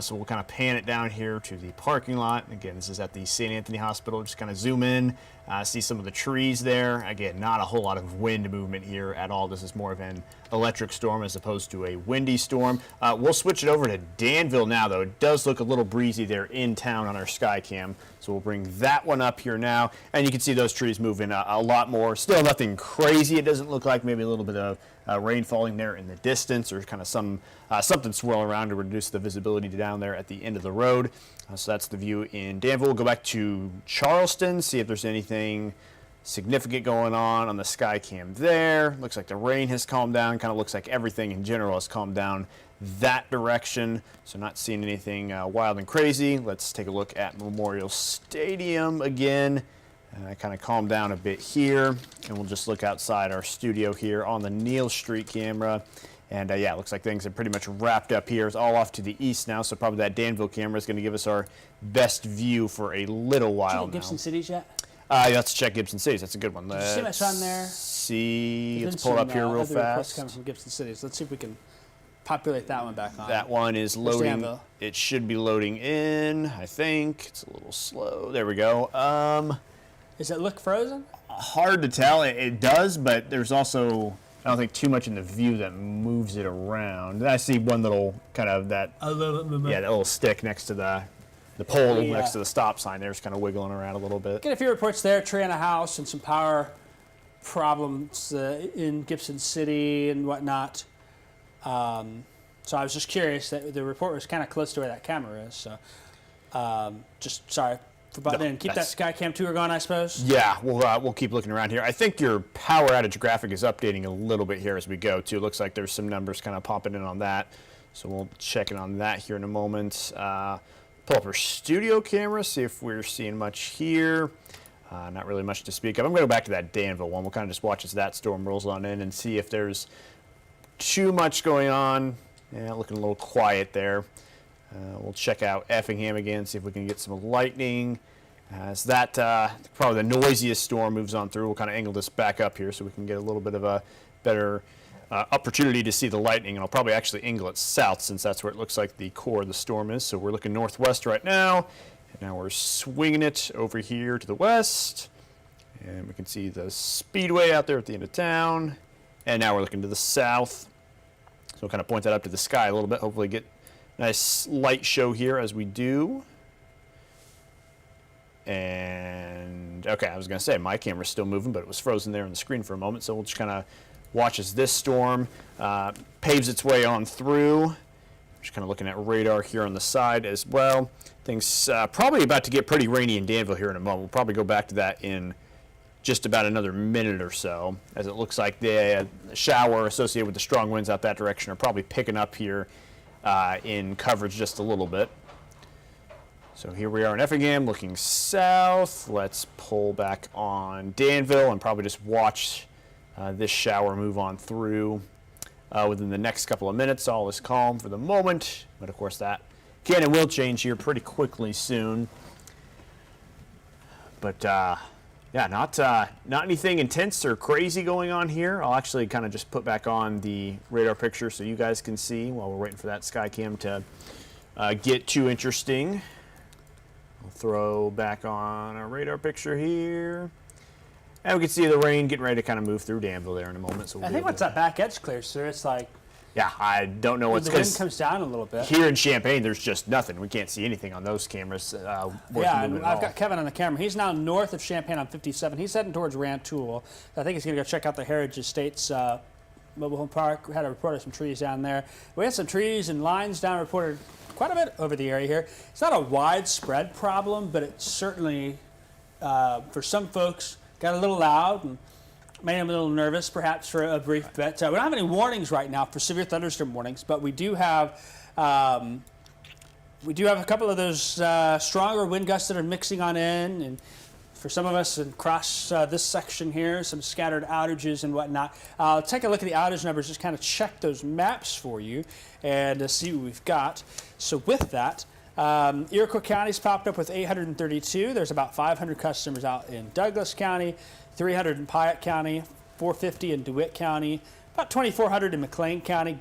So we'll kind of pan it down here to the parking lot. Again, this is at the St. Anthony Hospital. Just kind of zoom in, see some of the trees there. Again, not a whole lot of wind movement here at all. This is more of an electric storm as opposed to a windy storm. We'll switch it over to Danville now, though. It does look a little breezy there in town on our sky cam. So we'll bring that one up here now. And you can see those trees moving a lot more. Still nothing crazy. It doesn't look like maybe a little bit of rain falling there in the distance, or kind of something swirling around to reduce the visibility down there at the end of the road. So that's the view in Danville. We'll go back to Charleston, see if there's anything significant going on the sky cam there. Looks like the rain has calmed down. Kind of looks like everything in general has calmed down that direction. So not seeing anything wild and crazy. Let's take a look at Memorial Stadium again. Kind of calmed down a bit here, and we'll just look outside our studio here on the Neal Street camera. And yeah, it looks like things are pretty much wrapped up here. It's all off to the east now, so probably that Danville camera is going to give us our best view for a little while now. Gibson Cities yet? Let's check Gibson Cities. That's a good one. Did you see much on there? Let's pull it up here real fast. Coming from Gibson Cities. Let's see if we can populate that one back on. That one is loading. Danville? It should be loading in, I think. It's a little slow. There we go. Does it look frozen? Hard to tell. It does, but there's also, I don't think, too much in the view that moves it around. I see one little kind of that. A little bit movement. Yeah, that little stick next to the pole next to the stop sign there is kind of wiggling around a little bit. Get a few reports there. Tree on a house and some power problems in Gibson City and whatnot. So I was just curious that the report was kind of close to where that camera is. So just sorry. But then keep that Skycam tour going, I suppose. Yeah, we'll keep looking around here. I think your power outage graphic is updating a little bit here as we go too. It looks like there's some numbers kind of popping in on that, so we'll check in on that here in a moment. Pull up our studio camera, see if we're seeing much here. Not really much to speak of. I'm going to go back to that Danville one. We'll kind of just watch as that storm rolls on in and see if there's too much going on. Yeah, looking a little quiet there. We'll check out Effingham again, see if we can get some lightning. As that, probably the noisiest storm moves on through, we'll kind of angle this back up here so we can get a little bit of a better opportunity to see the lightning. And I'll probably actually angle it south since that's where it looks like the core of the storm is. So we're looking northwest right now. And now we're swinging it over here to the west. And we can see the speedway out there at the end of town. And now we're looking to the south. So we'll kind of point that up to the sky a little bit, hopefully get nice light show here as we do. And okay, I was going to say my camera's still moving, but it was frozen there on the screen for a moment. So we'll just kind of watch as this storm paves its way on through. Just kind of looking at radar here on the side as well. Things probably about to get pretty rainy in Danville here in a moment. We'll probably go back to that in just about another minute or so, as it looks like the shower associated with the strong winds out that direction are probably picking up here in coverage just a little bit. So here we are in Effingham looking south. Let's pull back on Danville and probably just watch this shower move on through within the next couple of minutes. All is calm for the moment, but of course that can and will change here pretty quickly soon. But yeah, not anything intense or crazy going on here. I'll actually kind of just put back on the radar picture so you guys can see while we're waiting for that Skycam to get too interesting. I'll throw back on our radar picture here. And we can see the rain getting ready to kind of move through Danville there in a moment. So we'll I think once that back edge clears through, it's like... Yeah, I don't know what's... The wind comes down a little bit. Here in Champaign, there's just nothing. We can't see anything on those cameras. Yeah, and I've got Kevin on the camera. He's now north of Champaign on 57. He's heading towards Rantoul. I think he's going to go check out the Heritage Estates mobile home park. We had a report of some trees down there. We had some trees and lines down reported quite a bit over the area here. It's not a widespread problem, but it certainly, for some folks, got a little loud and made them a little nervous, perhaps, for a brief bit. We don't have any warnings right now for severe thunderstorm warnings, but we do have a couple of those stronger wind gusts that are mixing on in, and for some of us across this section here, some scattered outages and whatnot. I'll take a look at the outage numbers, just kind of check those maps for you and see what we've got. So with that, Iroquois County's popped up with 832. There's about 500 customers out in Douglas County, 300 in Piatt County, 450 in DeWitt County, about 2,400 in McLean County.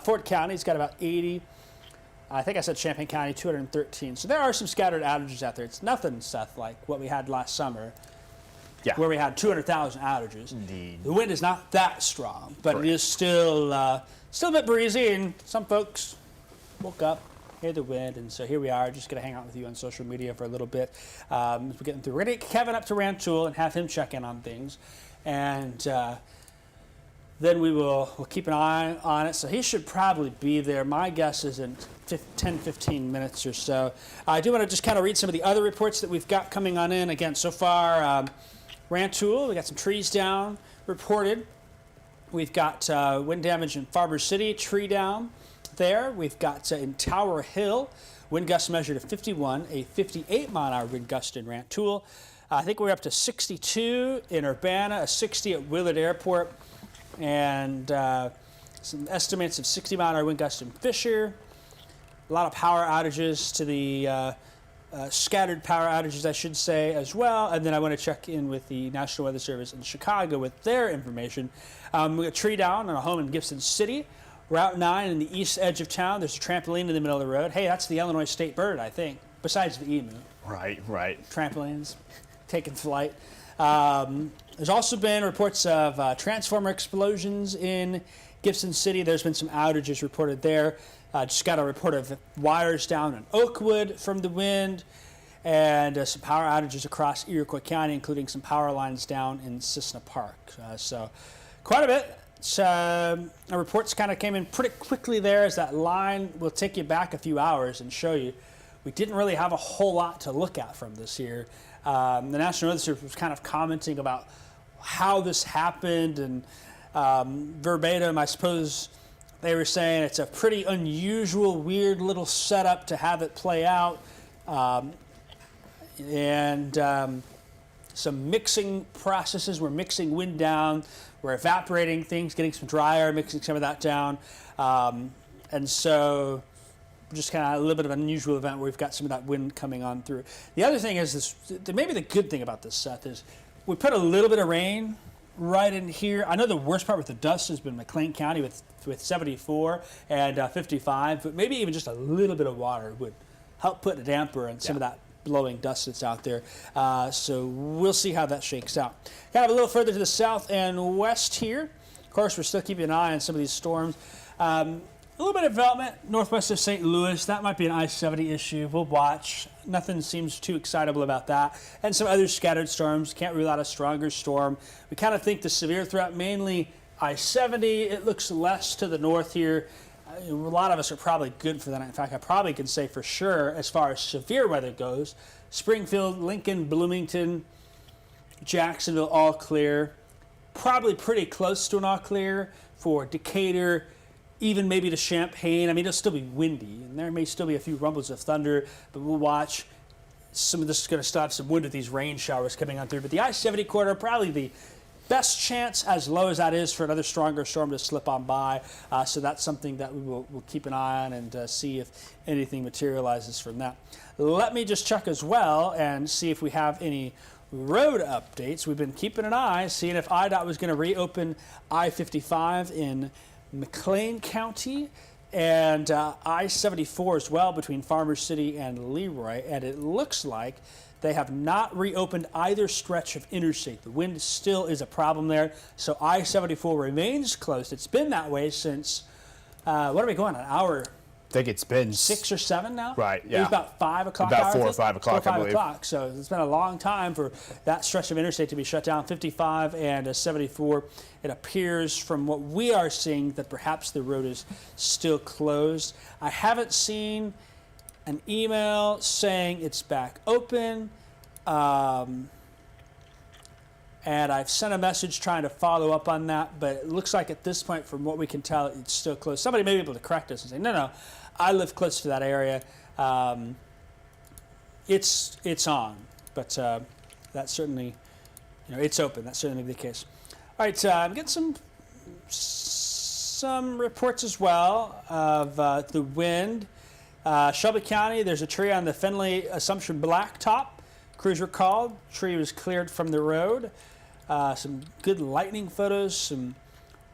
Fort County's got about 80. I think I said Champaign County, 213. So there are some scattered outages out there. It's nothing, Seth, like what we had last summer, where we had 200,000 outages. Indeed. The wind is not that strong, but It is still a bit breezy, and some folks woke up, hear the wind, and so here we are, just going to hang out with you on social media for a little bit as we're getting through. We're going to get Kevin up to Rantoul and have him check in on things. And then we'll keep an eye on it. So he should probably be there. My guess is in 10, 15 minutes or so. I do want to just kind of read some of the other reports that we've got coming on in. Again, so far, Rantoul, we got some trees down reported. We've got wind damage in Farber City, tree down there. We've got in Tower Hill, wind gusts measured at 51, a 58-mile-an-hour wind gust in Rantoul. I think we're up to 62 in Urbana, a 60 at Willard Airport, and some estimates of 60-mile-an-hour wind gusts in Fisher. A lot of power outages to the scattered power outages, I should say, as well. And then I want to check in with the National Weather Service in Chicago with their information. We got a tree down on a home in Gibson City. Route 9 in the east edge of town. There's a trampoline in the middle of the road. Hey, that's the Illinois state bird, I think, besides the emu. Right. Trampolines taking flight. There's also been reports of transformer explosions in Gibson City. There's been some outages reported there. Just got a report of wires down in Oakwood from the wind, and some power outages across Iroquois County, including some power lines down in Cissna Park. So quite a bit. Our reports kind of came in pretty quickly there, as that line will take you back a few hours and show you we didn't really have a whole lot to look at from this year. The National Weather Service was kind of commenting about how this happened, and verbatim, I suppose they were saying it's a pretty unusual, weird little setup to have it play out, and some mixing processes. We're mixing wind down, we're evaporating things, getting some drier, mixing some of that down, and so just kind of a little bit of an unusual event where we've got some of that wind coming on through. The other thing is this, maybe the good thing about this, Seth, is we put a little bit of rain right in here. I know the worst part with the dust has been McLean County with 74 and 55, but maybe even just a little bit of water would help put a damper on some of that blowing dust that's out there. So we'll see how that shakes out. Kind of a little further to the south and west here. Of course, we're still keeping an eye on some of these storms. A little bit of development northwest of St. Louis. That might be an I-70 issue. We'll watch. Nothing seems too excitable about that. And some other scattered storms. Can't rule out a stronger storm. We kind of think the severe threat, mainly I-70. It looks less to the north here. A lot of us are probably good for that. In fact, I probably can say for sure, as far as severe weather goes, Springfield, Lincoln, Bloomington, Jacksonville, all clear. Probably pretty close to an all clear for Decatur, even maybe to Champaign. I mean, it'll still be windy, and there may still be a few rumbles of thunder, but we'll watch. Some of this is going to still have some wind with these rain showers coming on through. But the I-70 corridor, probably the best chance, as low as that is, for another stronger storm to slip on by. So that's something that we'll keep an eye on and see if anything materializes from that. Let me just check as well and see if we have any road updates. We've been keeping an eye, seeing if IDOT was going to reopen I-55 in McLean County and I-74 as well between Farmer City and Leroy, and it looks like they have not reopened either stretch of interstate. The wind still is a problem there, so I-74 remains closed. It's been that way since, what are we going on, an hour? I think it's been 6 or 7 now? Right, yeah. It was about 5 o'clock. About 4 or 5 o'clock, 4 or 5 I believe. o'clock. So it's been a long time for that stretch of interstate to be shut down. 55 and 74. It appears from what we are seeing that perhaps the road is still closed. I haven't seen an email saying it's back open. And I've sent a message trying to follow up on that, but it looks like at this point, from what we can tell, it's still closed. Somebody may be able to correct us and say, no, I live close to that area. It's on, but that certainly, it's open. That's certainly the case. All right, I'm getting some reports as well of the wind. Shelby County, there's a tree on the Findlay Assumption Blacktop. Crews were called. Tree was cleared from the road. Some good lightning photos, some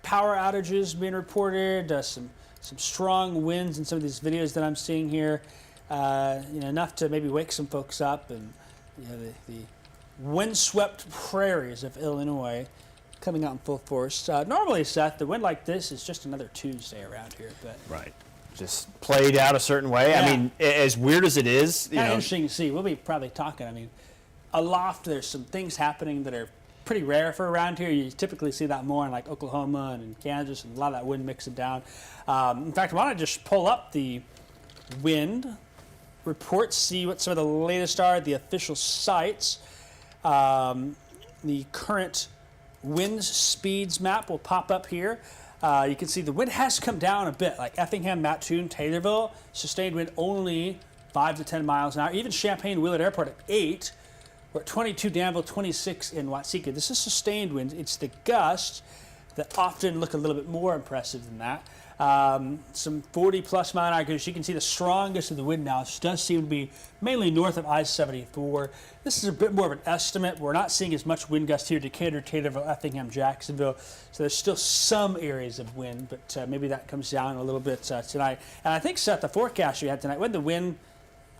power outages being reported, some strong winds in some of these videos that I'm seeing here. Enough to maybe wake some folks up, and the windswept prairies of Illinois coming out in full force. Normally, Seth, the wind like this is just another Tuesday around here, but right. Just played out a certain way. Yeah. I mean, as weird as it is, kind of interesting to see. We'll be probably talking. I mean, aloft, there's some things happening that are pretty rare for around here. You typically see that more in like Oklahoma and in Kansas, and a lot of that wind mixing down. In fact, I want to just pull up the wind reports, see what some of the latest are at the official sites. The current wind speeds map will pop up here. You can see the wind has come down a bit, like Effingham, Mattoon, Taylorville, sustained wind only 5 to 10 miles an hour. Even Champaign, Willard Airport at 8. We're at 22 Danville, 26 in Watseka. This is sustained winds. It's the gusts that often look a little bit more impressive than that. Some 40-plus mile an hour gusts. You can see the strongest of the wind now does seem to be mainly north of I-74. This is a bit more of an estimate. We're not seeing as much wind gust here, Decatur, Taylorville, Effingham, Jacksonville. So there's still some areas of wind, but maybe that comes down a little bit tonight. And I think, Seth, the forecast we had tonight, when the wind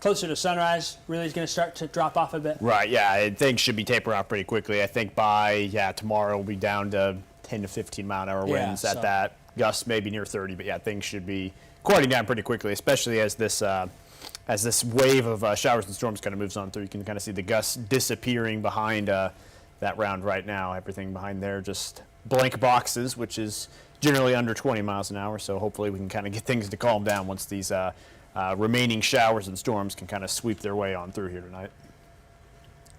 closer to sunrise really is going to start to drop off a bit. Right, yeah, things should be tapering off pretty quickly. I think by, tomorrow we'll be down to 10 to 15 mile an hour winds at that. Gusts maybe near 30, but yeah, things should be quieting down pretty quickly, especially as this wave of showers and storms kind of moves on through. You can kind of see the gusts disappearing behind that round right now. Everything behind there just blank boxes, which is generally under 20 miles an hour. So hopefully we can kind of get things to calm down once these remaining showers and storms can kind of sweep their way on through here tonight.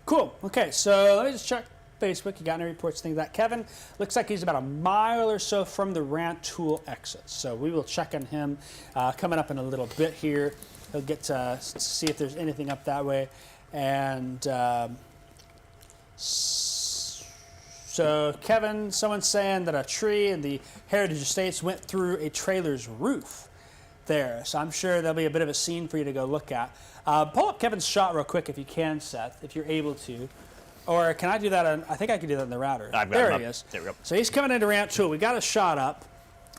Cool. Okay, so let me just check Facebook. You got any reports, things like that? Kevin looks like he's about a mile or so from the Rantoul exit. So we will check on him coming up in a little bit here. He'll get to see if there's anything up that way. And so Kevin, someone's saying that a tree in the Heritage Estates went through a trailer's roof there. So I'm sure there'll be a bit of a scene for you to go look at. Pull up Kevin's shot real quick if you can, Seth, if you're able to. Or can I do that on, I think I can do that on the router. There he is. There we go. So he's coming into Rantoul. We got a shot up.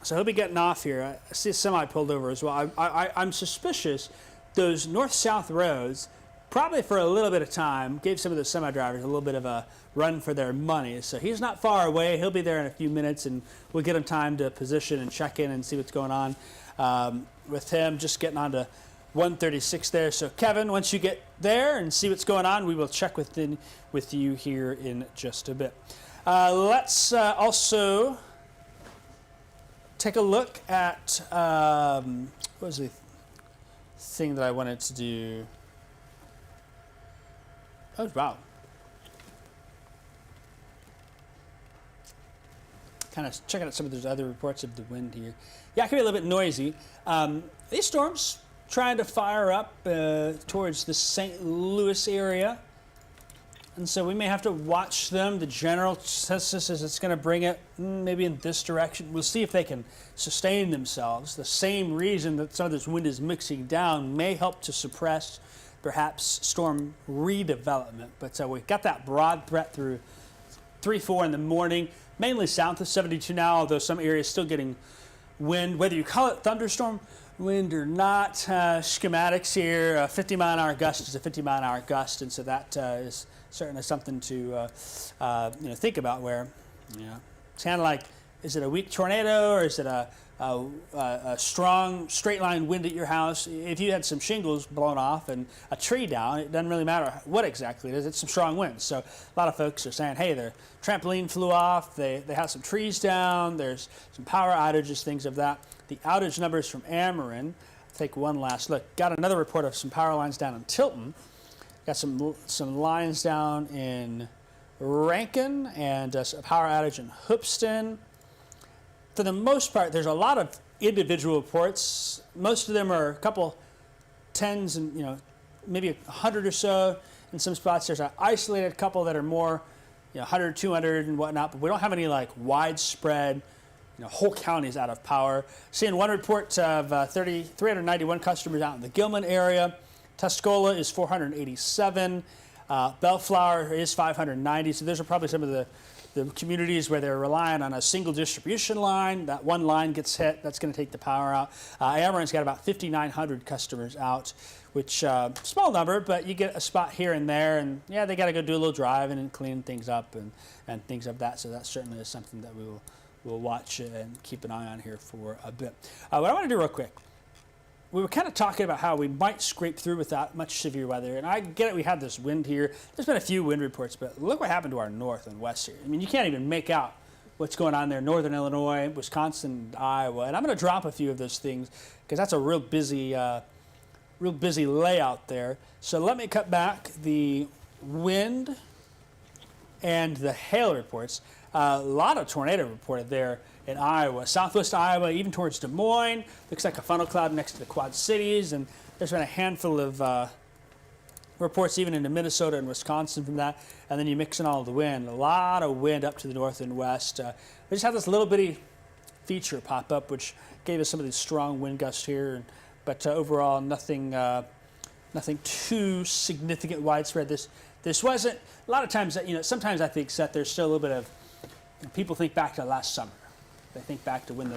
So he'll be getting off here. I see a semi pulled over as well. I'm suspicious those north-south roads, probably for a little bit of time, gave some of the semi-drivers a little bit of a run for their money. So he's not far away. He'll be there in a few minutes, and we'll get him time to position and check in and see what's going on with him. Just getting on to 136 there. So Kevin, once you get there and see what's going on, we will check with you here in just a bit. Let's also take a look at what was the thing that I wanted to do? Oh, wow. Kind of checking out some of those other reports of the wind here. Yeah, it can be a little bit noisy. These storms trying to fire up towards the St. Louis area. And so we may have to watch them. The general consensus is it's going to bring it maybe in this direction. We'll see if they can sustain themselves. The same reason that some of this wind is mixing down may help to suppress perhaps storm redevelopment. But we've got that broad threat through 3-4 in the morning, mainly south of 72 now, although some areas still getting wind. Whether you call it thunderstorm wind or not, schematics here, a 50 mile an hour gust is a 50 mile an hour gust, and so that is certainly something to think about. Where it's kind of like, is it a weak tornado or is it a strong straight line wind at your house? If you had some shingles blown off and a tree down, it doesn't really matter what exactly it is. It's some strong winds. So a lot of folks are saying, hey, their trampoline flew off. They have some trees down. There's some power outages, things of that. The outage numbers from Ameren. I'll take one last look. Got another report of some power lines down in Tilton. Got some lines down in Rankin and a power outage in Hoopston. For the most part, there's a lot of individual reports. Most of them are a couple tens and maybe 100 or so. In some spots, there's an isolated couple that are more 100, 200 and whatnot. But we don't have any like widespread, whole counties out of power. Seeing one report of 391 customers out in the Gilman area. Tuscola is 487. Bellflower is 590. So those are probably some of the communities where they're relying on a single distribution line. That one line gets hit, that's going to take the power out. Ameren's got about 5,900 customers out, which small number, but you get a spot here and there, and they got to go do a little driving and clean things up and things of that. So that certainly is something that we'll watch and keep an eye on here for a bit. What I want to do real quick, we were kind of talking about how we might scrape through without much severe weather. And I get it, we had this wind here. There's been a few wind reports, but look what happened to our north and west here. I mean, you can't even make out what's going on there. Northern Illinois, Wisconsin, Iowa. And I'm going to drop a few of those things because that's a real busy layout there. So let me cut back the wind and the hail reports. A lot of tornado reported there in Iowa, southwest Iowa, even towards Des Moines. Looks like a funnel cloud next to the Quad Cities, and there's been a handful of reports even into Minnesota and Wisconsin from that. And then you mix in all of the wind, a lot of wind up to the north and west. We just had this little bitty feature pop up, which gave us some of these strong wind gusts here, but overall nothing too significant, widespread. This wasn't. A lot of times, sometimes I think, Seth, there's still a little bit of. People think back to last summer. They think back to when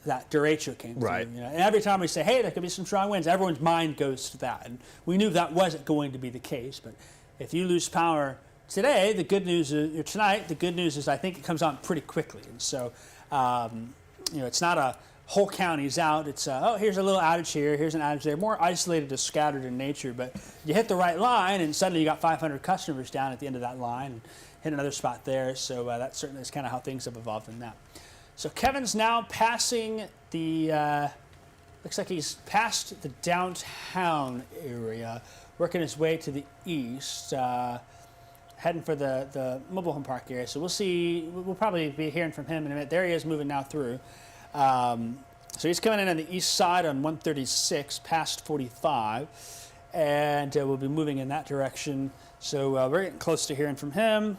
that derecho came through. Right. And every time we say, hey, there could be some strong winds, everyone's mind goes to that. And we knew that wasn't going to be the case. But if you lose power today, the good news is, or tonight, the good news is I think it comes on pretty quickly. And so, it's not a whole county's out. It's, here's a little outage here, here's an outage there. More isolated to scattered in nature. But you hit the right line, and suddenly you got 500 customers down at the end of that line. And hit another spot there, so that certainly is kind of how things have evolved in that. So Kevin's now passing the, looks like he's passed the downtown area, working his way to the east, heading for the mobile home park area. So we'll see, we'll probably be hearing from him in a minute. There he is moving now through. So he's coming in on the east side on 136, past 45, and we'll be moving in that direction. So we're getting close to hearing from him.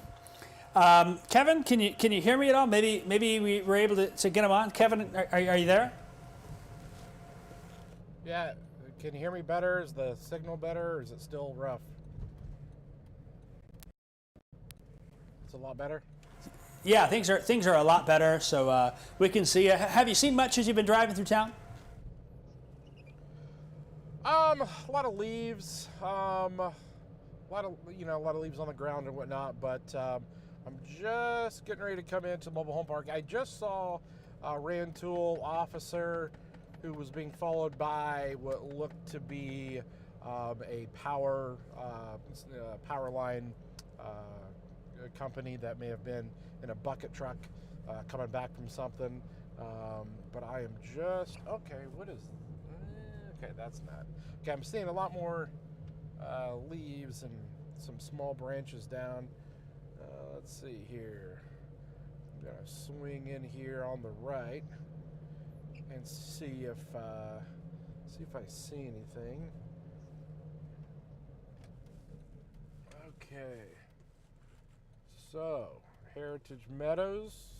Kevin, can you hear me at all? Maybe we were able to get him on. Kevin, are you there? Yeah, can you hear me better? Is the signal better, or is it still rough? It's a lot better. Yeah, things are a lot better. So we can see. Have you seen much as you've been driving through town? A lot of leaves. A lot of leaves on the ground and whatnot, but I'm just getting ready to come into mobile home park. I just saw a Rantoul officer who was being followed by what looked to be a power line company that may have been in a bucket truck coming back from something. But I am just okay. What is? Okay, that's not. Okay, I'm seeing a lot more leaves and some small branches down. Let's see here. I'm gonna swing in here on the right and see if I see anything. Okay. So, Heritage Meadows.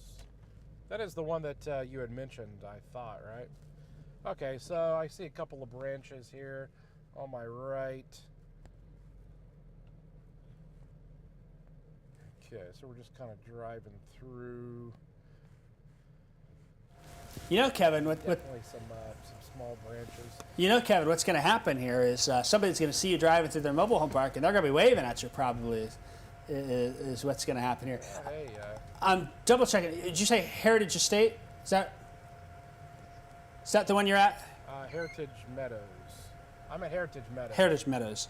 That is the one that you had mentioned, I thought, right? Okay, so I see a couple of branches here on my right. Okay, so we're just kind of driving through. Kevin, Definitely some small branches. Kevin, what's going to happen here is somebody's going to see you driving through their mobile home park, and they're going to be waving at you. Probably is what's going to happen here. Hey, I'm double checking. Did you say Heritage Estate? Is that the one you're at? Heritage Meadows. I'm at Heritage Meadows. Heritage Meadows.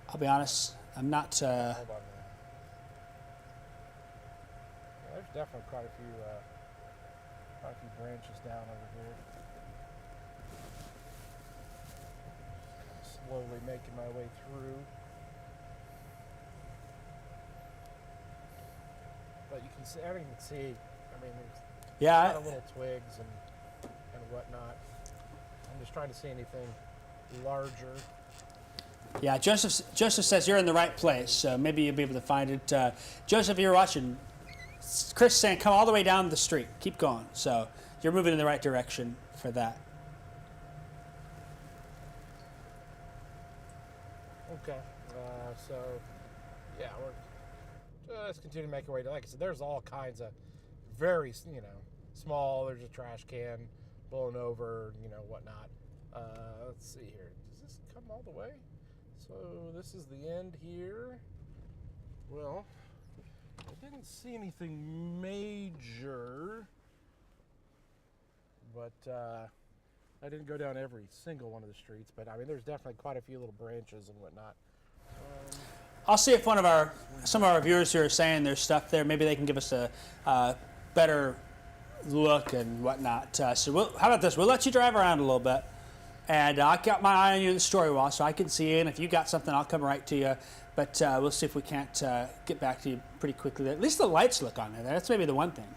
I'll be honest, I'm not. Hold on a minute. Yeah, there's definitely quite a few branches down over here. Slowly making my way through. But you can see, I mean, there's a lot of little twigs and whatnot. I'm just trying to see anything larger. Yeah, Joseph says you're in the right place, so maybe you'll be able to find it. Joseph, you're watching. Chris is saying come all the way down the street. Keep going. So you're moving in the right direction for that. Okay. So, yeah, we're just continue to make our way. Like I said, there's all kinds of very, small. There's a trash can blown over, whatnot. Let's see here. Does this come all the way? So this is the end here. Well, I didn't see anything major, but I didn't go down every single one of the streets, but I mean, there's definitely quite a few little branches and whatnot. I'll see if some of our viewers here are saying there's stuff there. Maybe they can give us a better look and whatnot. So how about this? We'll let you drive around a little bit, and I'll got my eye on you at the story wall so I can see you. And if you got something, I'll come right to you. But we'll see if we can't get back to you pretty quickly. At least the lights look on there. That's maybe the one thing.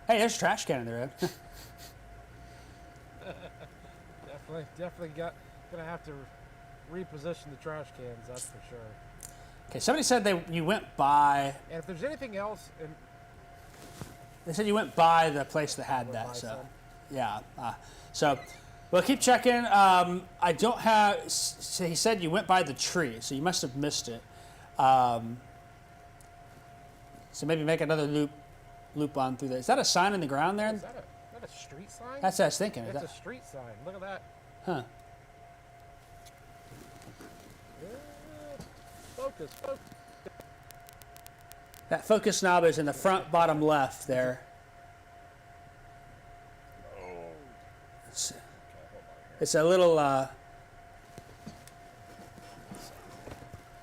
Hey, there's a trash can in the road. Definitely gonna have to reposition the trash cans. That's for sure. Okay, somebody said you went by. And if there's anything else, They said you went by the place that had that. So, yeah. So we'll keep checking. I don't have. So he said you went by the tree, so you must have missed it. So maybe make another loop on through there. Is that a sign in the ground there? Is that a street sign? That's what I was thinking. It's a street sign. Look at that. Huh. Focus. That focus knob is in the front bottom left there. It's a little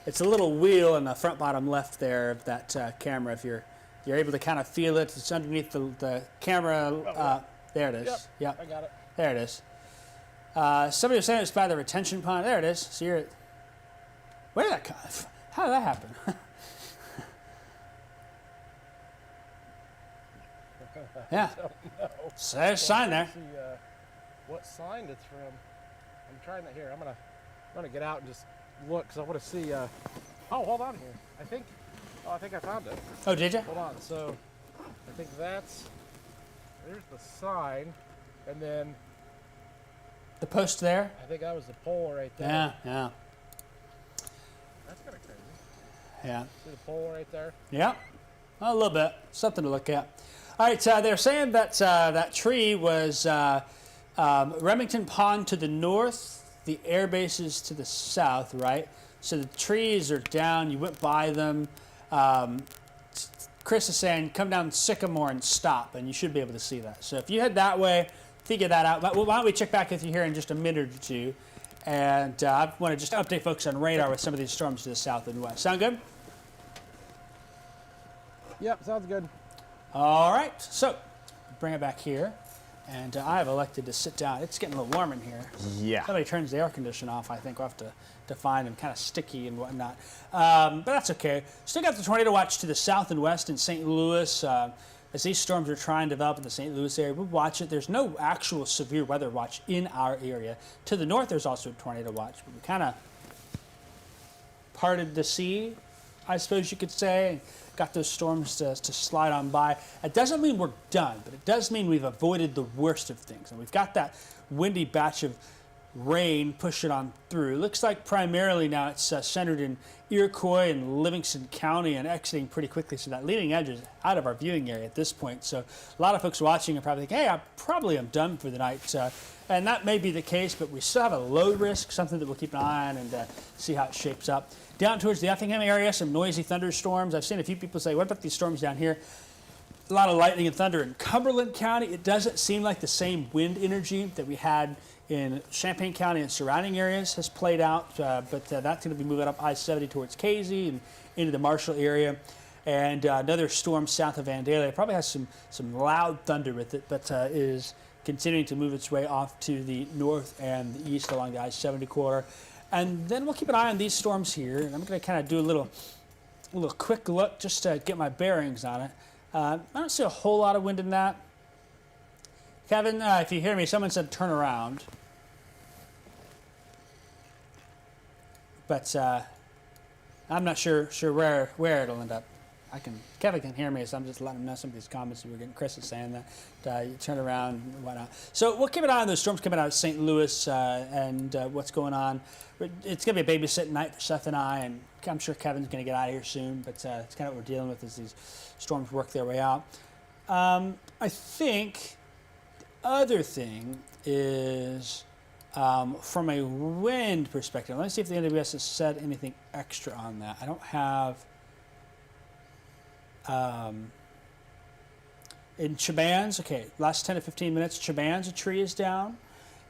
it's a little wheel in the front bottom left there of that camera. If you're able to kind of feel it, it's underneath the camera. There it is. Yep. I got it. There it is. Somebody was saying it's by the retention pond. There it is. So you're. Where did that come? How did that happen? Yeah. So there's a sign there. See what sign it's from. I'm trying to here. I'm gonna get out and just look because I want to see. Oh, hold on here. I think I found it. Oh, did you? Hold on. So I think there's the sign, and then The post there? I think that was the pole right there. Yeah. That's kind of crazy. Yeah. See the pole right there? Yeah. A little bit. Something to look at. All right, they're saying that that tree was Remington Pond to the north, the air bases to the south, right? So the trees are down. You went by them. Chris is saying come down Sycamore and stop, and you should be able to see that. So if you head that way, figure that out. But why don't we check back with you here in just a minute or two? And I want to just update folks on radar with some of these storms to the south and west. Sound good? Yep, sounds good. All right, so bring it back here. And I have elected to sit down. It's getting a little warm in here. Yeah. Somebody turns the air conditioner off. I think we'll have to find them kind of sticky and whatnot. But that's okay. Still got the tornado watch to the south and west in St. Louis. As these storms are trying to develop in the St. Louis area, we'll watch it. There's no actual severe weather watch in our area. To the north, there's also a tornado watch. But we kind of parted the sea, I suppose you could say. Got those storms to slide on by. It doesn't mean we're done, but it does mean we've avoided the worst of things. And we've got that windy batch of rain pushing on through. It looks like primarily now it's centered in Iroquois and Livingston County and exiting pretty quickly. So that leading edge is out of our viewing area at this point. So a lot of folks watching are probably thinking, hey, I am done for the night. And that may be the case, but we still have a low risk, something that we'll keep an eye on and see how it shapes up. Down towards the Effingham area, some noisy thunderstorms. I've seen a few people say, what about these storms down here? A lot of lightning and thunder in Cumberland County. It doesn't seem like the same wind energy that we had in Champaign County and surrounding areas has played out, but that's going to be moving up I-70 towards Casey and into the Marshall area. And another storm south of Vandalia. It probably has some loud thunder with it, but is continuing to move its way off to the north and the east along the I-70 corridor. And then we'll keep an eye on these storms here. And I'm going to kind of do a little quick look just to get my bearings on it. I don't see a whole lot of wind in that. Kevin, if you hear me, someone said turn around. But I'm not sure where it'll end up. Kevin can hear me, so I'm just letting him know some of these comments we were getting. Chris is saying that you turn around and whatnot. So we'll keep an eye on those storms coming out of St. Louis and what's going on. It's going to be a babysitting night for Seth and I, and I'm sure Kevin's going to get out of here soon, but it's kind of what we're dealing with as these storms work their way out. I think the other thing is from a wind perspective. Let me see if the NWS has said anything extra on that. I don't have... in Chaban's, okay, last 10 to 15 minutes, Chaban's, a tree is down.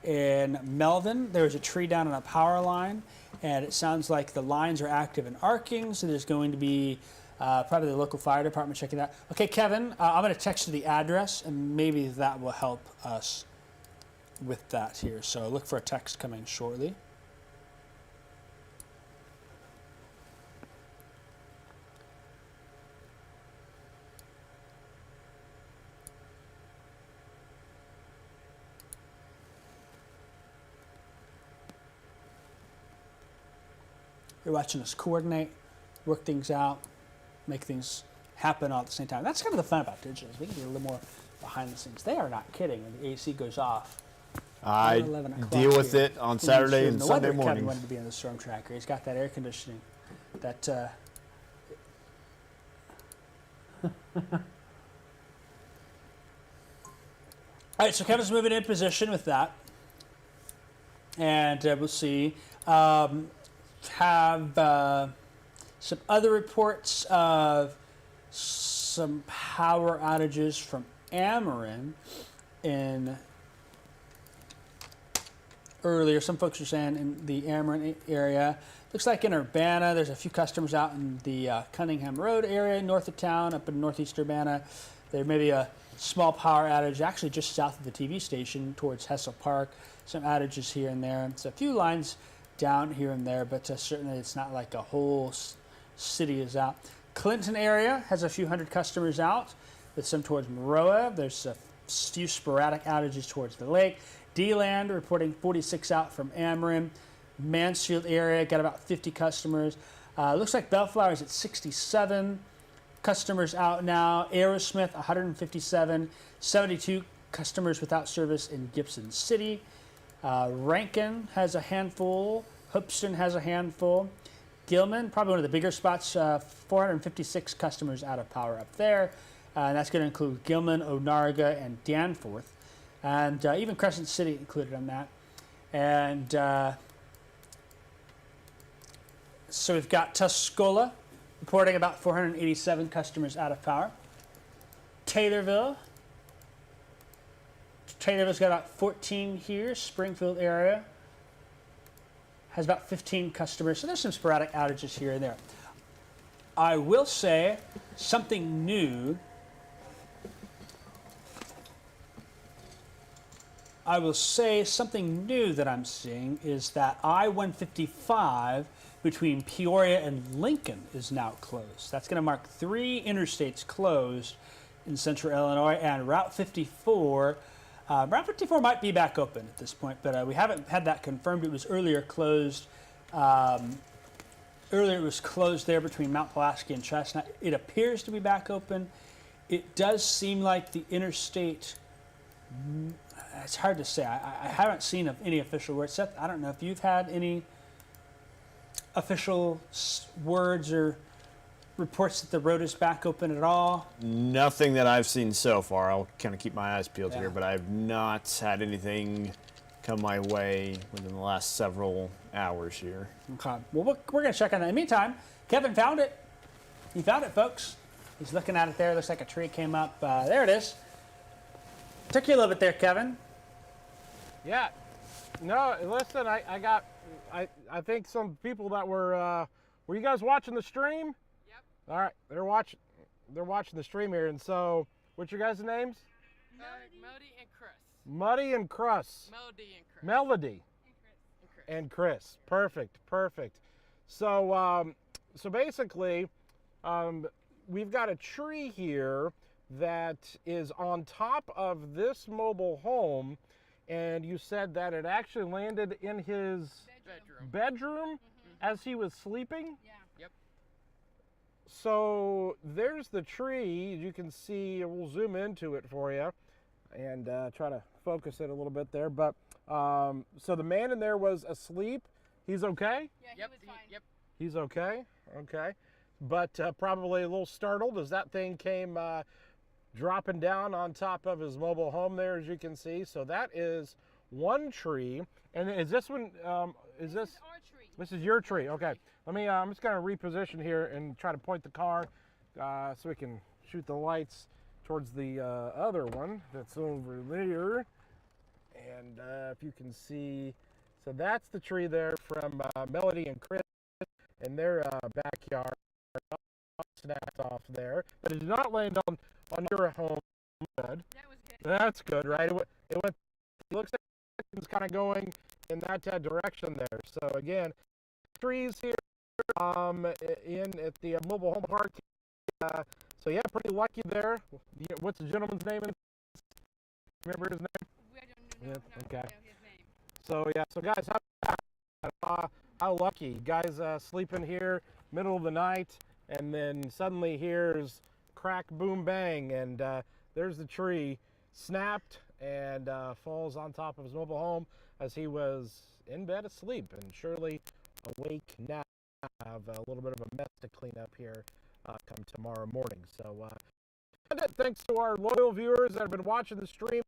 In Melvin, there was a tree down on a power line, and it sounds like the lines are active and arcing, so there's going to be probably the local fire department checking that. Okay, Kevin, I'm going to text you the address, and maybe that will help us with that here. So look for a text coming shortly. You're watching us coordinate, work things out, make things happen all at the same time. That's kind of the fun about digital. We can be a little more behind the scenes. They are not kidding when the AC goes off. I deal with it on Saturday and Sunday mornings. Kevin wanted to be in the storm tracker. He's got that air conditioning. That. All right, so Kevin's moving in position with that, and we'll see. Have some other reports of some power outages from Ameren in earlier. Some folks are saying in the Ameren area. Looks like in Urbana, there's a few customers out in the Cunningham Road area, north of town, up in northeast Urbana. There may be a small power outage, actually just south of the TV station towards Hessel Park. Some outages here and there. So a few lines down here and there, but certainly it's not like a whole city is out. Clinton area has a few hundred customers out, with some towards Maroa. There's a few sporadic outages towards the lake. D-Land reporting 46 out from Ameren. Mansfield area got about 50 customers. Looks like Bellflower is at 67 customers out now. Aerosmith 157, 72 customers without service in Gibson City. Rankin has a handful. Hoopeston has a handful. Gilman, probably one of the bigger spots, 456 customers out of power up there. And that's going to include Gilman, Onarga, and Danforth. And even Crescent City included on that. And so we've got Tuscola reporting about 487 customers out of power. Taylorville's got about 14 here. Springfield area has about 15 customers. So there's some sporadic outages here and there. I will say something new. That I'm seeing is that I-155 between Peoria and Lincoln is now closed. That's going to mark 3 interstates closed in central Illinois, and Route 54. Route 54 might be back open at this point, but we haven't had that confirmed. It was earlier closed. Earlier it was closed there between Mount Pulaski and Chestnut. It appears to be back open. It does seem like the interstate, it's hard to say. I haven't seen any official words. Seth, I don't know if you've had any official words or reports that the road is back open at all? Nothing that I've seen so far. I'll kind of keep my eyes peeled here, but I've not had anything come my way within the last several hours here. Okay. Well, we're going to check on that. In the meantime, Kevin found it. He found it, folks. He's looking at it there. Looks like a tree came up. There it is. Took you a little bit there, Kevin. Yeah. No, listen, I think some people that were you guys watching the stream? Yep. All right, they're watching the stream here, and so what's your guys' names? Melody and Chris. Muddy and Crus. Melody and Chris. Melody. And Chris. Perfect. So so basically, we've got a tree here that is on top of this mobile home, and you said that it actually landed in his bedroom as he was sleeping? Yeah. Yep. So there's the tree. You can see, we'll zoom into it for you and try to focus it a little bit there. But so the man in there was asleep. He's okay? Yeah, he was fine. Yep. He's okay? Okay. But probably a little startled as that thing came dropping down on top of his mobile home there, as you can see. So that is one tree. And is this one, is this? Our tree. This is your tree. Okay. Let me, I'm just going to reposition here and try to point the car so we can shoot the lights towards the other one that's over there. And if you can see, so that's the tree there from Melody and Chris in their backyard. Snapped off there, but it did not land on your home. Good. That was good. That's good, right? It looks like it's kind of going in that direction there. So again, trees here in at the mobile home park. So yeah, pretty lucky there. What's the gentleman's name? Remember his name? We don't know, Yeah, okay. know his name. So yeah, so guys, how lucky. Guys sleeping here middle of the night, and then suddenly here's crack, boom, bang, and there's the tree snapped and falls on top of his mobile home as he was in bed asleep, and surely awake now. Have a little bit of a mess to clean up here come tomorrow morning. So thanks to our loyal viewers that have been watching the stream.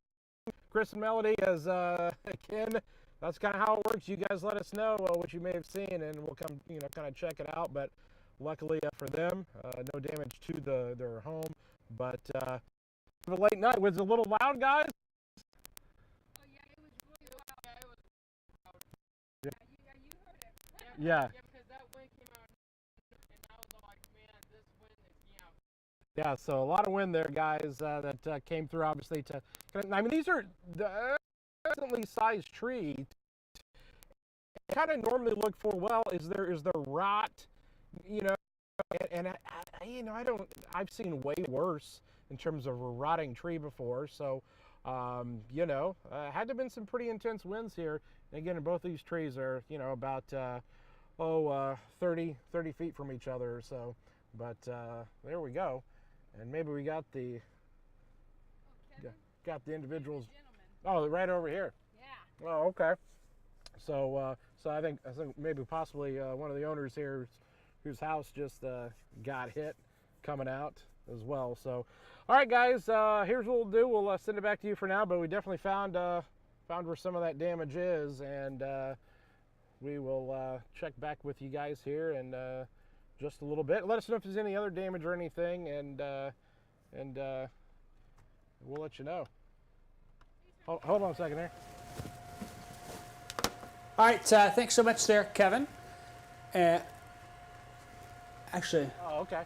Chris and Melody, as Ken, that's kind of how it works. You guys let us know what you may have seen, and we'll come, kind of check it out. But luckily for them, no damage to their home. But the late night was a little loud, guys. Oh yeah, it was really loud. Yeah, it was loud. Yeah. You heard it. Yeah. Yeah, because that wind came out, and I was like, man, this wind is, Yeah, so a lot of wind there, guys, that came through, obviously. I mean, these are decently sized trees. Kind of normally look for, well, is there rot, and I've seen way worse in terms of a rotting tree before. So, had to have been some pretty intense winds here. And again, both these trees are, about 30 feet from each other or so. But there we go. And maybe we got the individuals. Oh, right over here. Yeah. Oh, okay. So I think maybe possibly one of the owners here, whose house just got hit, coming out as well. So, all right, guys. Here's what we'll do. We'll send it back to you for now. But we definitely found where some of that damage is, and we will check back with you guys here in just a little bit. Let us know if there's any other damage or anything, and we'll let you know. Hold on a second there. All right, thanks so much there, Kevin. Actually, Oh, okay.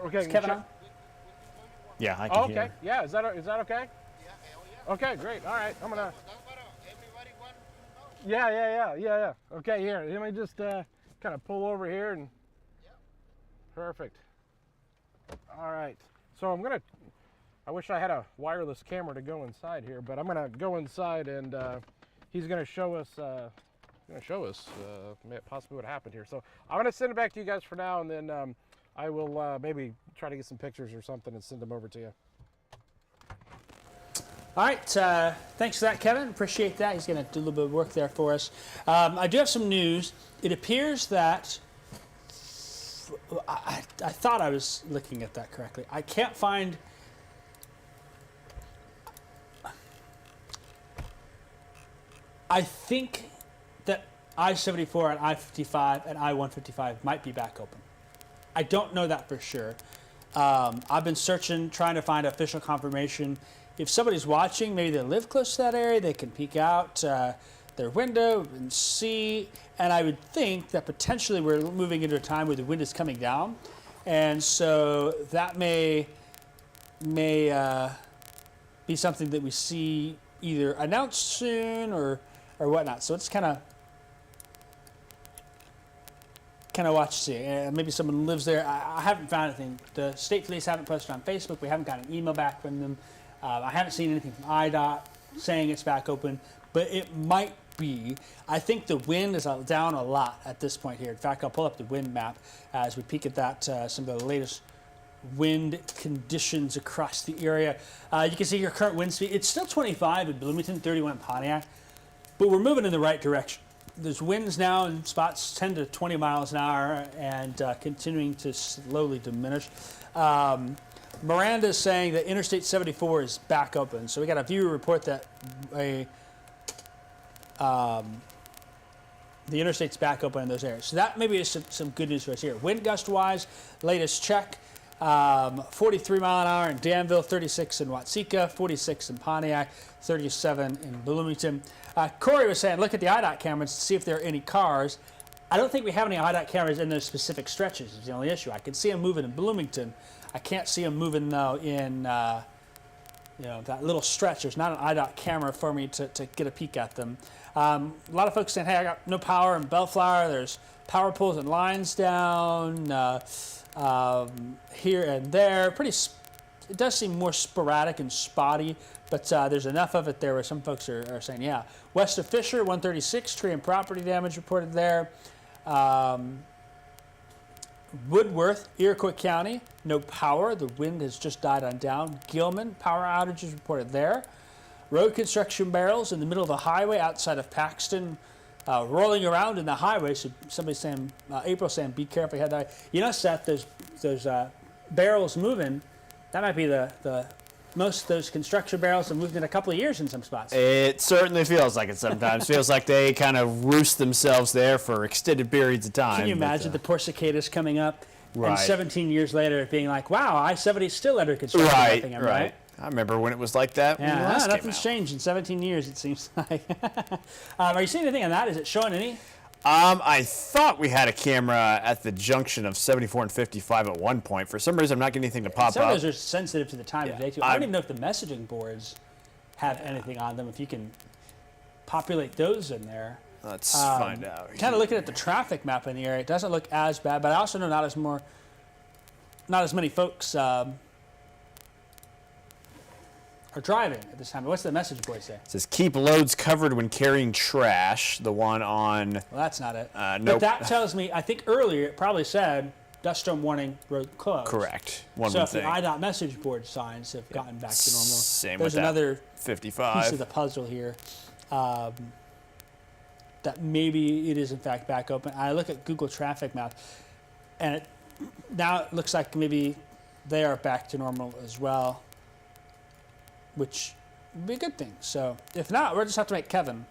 Okay, is Kevin on? Yeah, I Oh, can okay. hear. Yeah, is that okay? Okay, great. All right, I'm gonna. Yeah. Okay, here. Let me just kind of pull over here and. Perfect. All right. So I wish I had a wireless camera to go inside here, but I'm gonna go inside and he's gonna show us. Possibly what happened here. So I'm gonna send it back to you guys for now, and then I will maybe try to get some pictures or something and send them over to you. All right, thanks for that, Kevin. Appreciate that. He's going to do a little bit of work there for us. I do have some news. It appears that I thought I was looking at that correctly. I can't find. I think that I-74 and I-55 and I-155 might be back open. I don't know that for sure. I've been searching, trying to find official confirmation. If somebody's watching, maybe they live close to that area, they can peek out their window and see. And I would think that potentially we're moving into a time where the wind is coming down. And so that may be something that we see either announced soon or whatnot. So it's kind of watch to see. Maybe someone lives there. I haven't found anything. The state police haven't posted on Facebook. We haven't got an email back from them. I haven't seen anything from IDOT saying it's back open, but it might be. I think the wind is down a lot at this point here. In fact, I'll pull up the wind map as we peek at that, some of the latest wind conditions across the area. You can see your current wind speed. It's still 25 in Bloomington, 31 in Pontiac, but we're moving in the right direction. There's winds now in spots 10 to 20 miles an hour and continuing to slowly diminish. Miranda is saying that Interstate 74 is back open. So we got a viewer report that the interstate's back open in those areas. So that maybe is some good news for us here. Wind gust wise, latest check, 43 mile an hour in Danville, 36 in Watseka, 46 in Pontiac, 37 in Bloomington. Corey was saying, look at the IDOT cameras to see if there are any cars. I don't think we have any IDOT cameras in those specific stretches is the only issue. I can see them moving in Bloomington. I can't see them moving, though, in that little stretch. There's not an IDOT camera for me to get a peek at them. A lot of folks saying, hey, I got no power in Bellflower. There's power poles and lines down here and there. It does seem more sporadic and spotty, but there's enough of it there where some folks are saying, yeah. West of Fisher, 136, tree and property damage reported there. Woodworth, Iroquois County, no power. The wind has just died on down. Gilman, power outages reported there. Road construction barrels in the middle of the highway outside of Paxton, rolling around in the highway. So somebody's saying, April saying, be careful. You had that. You know, Seth, those barrels moving. That might be the most of those construction barrels have moved in a couple of years in some spots. It certainly feels like it sometimes. Feels like they kind of roost themselves there for extended periods of time. Can you imagine the poor cicadas coming up right. and 17 years later being like, wow, I-70 is still under construction. Right. I remember when it was like that. When Yeah, last nothing's came out. changed in 17 years, it seems like. Are you seeing anything on that? Is it showing any? I thought we had a camera at the junction of 74 and 55 at one point. For some reason, I'm not getting anything to pop Some up. of those are sensitive to the time of day, too. I don't even know if the messaging boards have anything on them. If you can populate those in there. Let's find out. Kind of looking at the traffic map in the area, it doesn't look as bad, but I also know not as many folks are driving at this time. What's the message board say? It says keep loads covered when carrying trash. The one on. Well, that's not it. Nope. But that tells me, I think earlier it probably said dust storm warning, road closed. Correct. One So would if the think. IDOT message board signs have gotten back to normal, Same there's with that. another 55. piece of the puzzle here. That maybe it is in fact back open. I look at Google Traffic Map, and now it looks like maybe they are back to normal as well, which would be a good thing. So if not, we'll just have to make Kevin.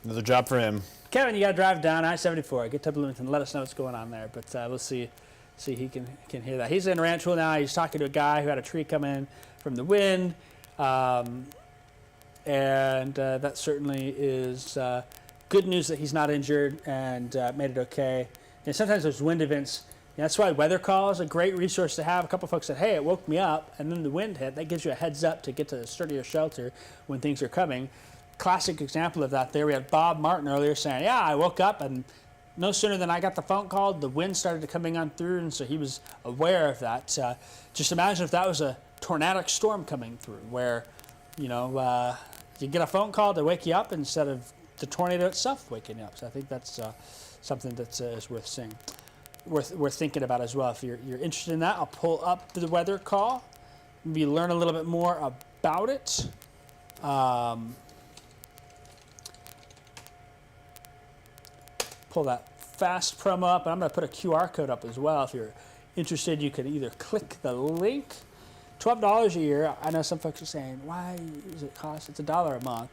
Another job for him. Kevin, you got to drive down I-74, get to Bloomington, let us know what's going on there. But we'll see he can hear that. He's in Ranchville now. He's talking to a guy who had a tree come in from the wind. And that certainly is good news that he's not injured and made it okay. And sometimes those wind events, that's why weather call is a great resource to have. A couple folks said, hey, it woke me up, and then the wind hit. That gives you a heads up to get to a sturdier shelter when things are coming. Classic example of that there. We had Bob Martin earlier saying, yeah, I woke up, and no sooner than I got the phone call, the wind started coming on through, and so he was aware of that. Just imagine if that was a tornadic storm coming through where, you get a phone call to wake you up instead of the tornado itself waking you up. So I think that's something that is worth seeing, worth thinking about as well. If you're interested in that, I'll pull up the weather call, maybe learn a little bit more about it. Pull that fast promo up, and I'm going to put a QR code up as well. If you're interested, you could either click the link. $12 a year. I know some folks are saying, why does it cost? It's $1 a month.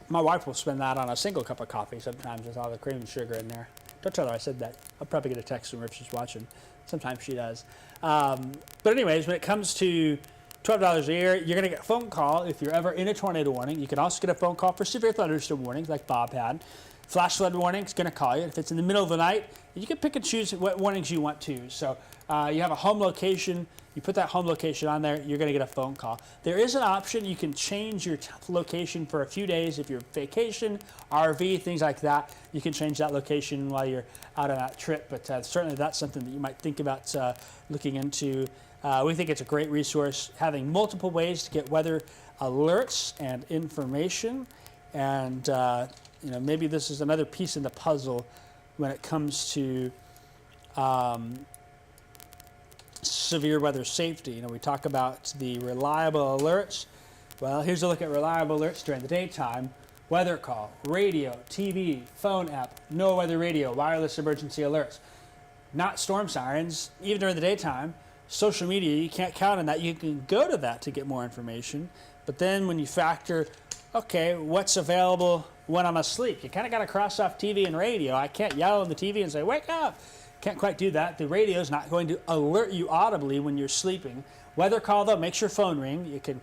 My wife will spend that on a single cup of coffee sometimes with all the cream and sugar in there. Don't tell her I said that. I'll probably get a text from her if she's watching. Sometimes she does. But anyways, when it comes to $12 a year, you're going to get a phone call if you're ever in a tornado warning. You can also get a phone call for severe thunderstorm warnings like Bob had. Flash flood warning is going to call you. If it's in the middle of the night, you can pick and choose what warnings you want to. So you have a home location. You put that home location on there, you're going to get a phone call. There is an option. You can change your location for a few days if you're vacation, RV, things like that. You can change that location while you're out on that trip. But certainly that's something that you might think about looking into. We think it's a great resource, having multiple ways to get weather alerts and information. And maybe this is another piece in the puzzle when it comes to severe weather safety. We talk about the reliable alerts. Well, here's a look at reliable alerts during the daytime. Weather call, radio, TV, phone app, no weather radio, wireless emergency alerts. Not storm sirens, even during the daytime. Social media, you can't count on that. You can go to that to get more information. But then when you factor, okay, what's available when I'm asleep. You kind of got to cross off TV and radio. I can't yell on the TV and say, wake up. Can't quite do that. The radio is not going to alert you audibly when you're sleeping. Weather call, though, makes your phone ring. You can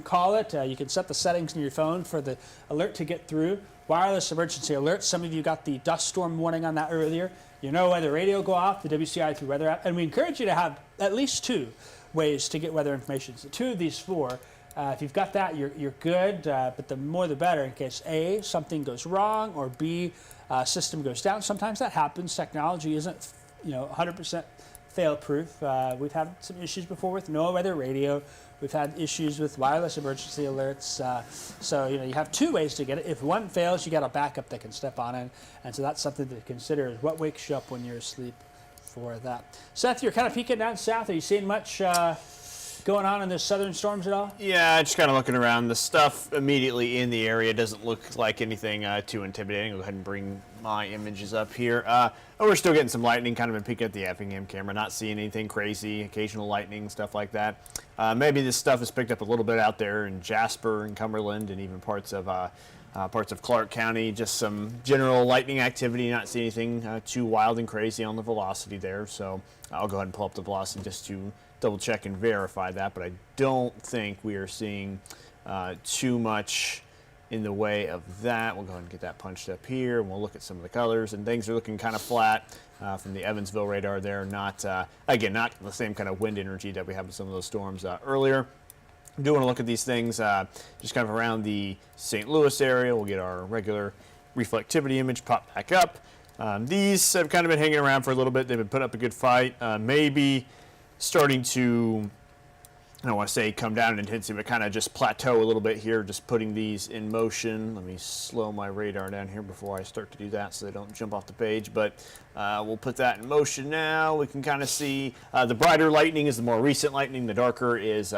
call it. You can set the settings in your phone for the alert to get through. Wireless emergency alert. Some of you got the dust storm warning on that earlier. You know whether radio go off, the WCI through weather app. And we encourage you to have at least 2 ways to get weather information. So 2 of these 4. If you've got that, you're good. But the more the better in case A, something goes wrong, or B, system goes down. Sometimes that happens. Technology isn't 100% fail-proof. We've had some issues before with no weather radio. We've had issues with wireless emergency alerts. So you have 2 ways to get it. If one fails, you got a backup that can step on in. And so that's something to consider, is what wakes you up when you're asleep for that. Seth, you're kind of peeking down south. Are you seeing much going on in the southern storms at all? Yeah, just kind of looking around. The stuff immediately in the area doesn't look like anything too intimidating. I'll go ahead and bring my images up here. We're still getting some lightning, kind of been peeking at the Effingham camera, not seeing anything crazy, occasional lightning, stuff like that. Maybe this stuff is picked up a little bit out there in Jasper and Cumberland and even parts of Clark County. Just some general lightning activity, not seeing anything too wild and crazy on the velocity there. So I'll go ahead and pull up the velocity just to double check and verify that, but I don't think we are seeing too much in the way of that. We'll go ahead and get that punched up here, and we'll look at some of the colors, and things are looking kind of flat from the Evansville radar there. Not, again, not the same kind of wind energy that we had with some of those storms earlier. I do want to look at these things just kind of around the St. Louis area. We'll get our regular reflectivity image pop back up. These have kind of been hanging around for a little bit. They've been putting up a good fight. Maybe starting to, I don't want to say come down in intensity, but kind of just plateau a little bit here, just putting these in motion. Let me slow my radar down here before I start to do that so they don't jump off the page. But we'll put that in motion now. We can kind of see the brighter lightning is the more recent lightning. The darker is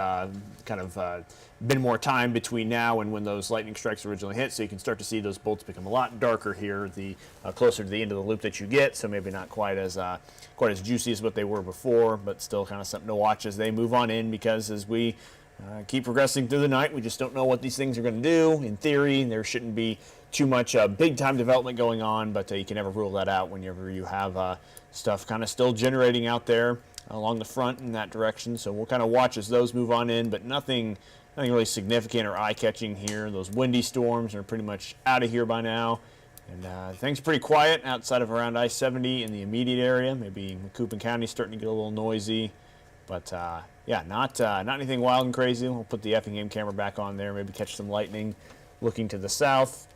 been more time between now and when those lightning strikes originally hit. So you can start to see those bolts become a lot darker here the closer to the end of the loop that you get. So maybe not quite as juicy as what they were before, but still kind of something to watch as they move on in, because as we keep progressing through the night, we just don't know what these things are going to do. In theory, there shouldn't be too much big time development going on, but you can never rule that out whenever you have stuff kind of still generating out there along the front in that direction. So we'll kind of watch as those move on in, but nothing really significant or eye-catching here. Those windy storms are pretty much out of here by now. And things are pretty quiet outside of around I-70 in the immediate area. Maybe Macoupin County starting to get a little noisy. But, yeah, not anything wild and crazy. We'll put the Effingham camera back on there, maybe catch some lightning looking to the south.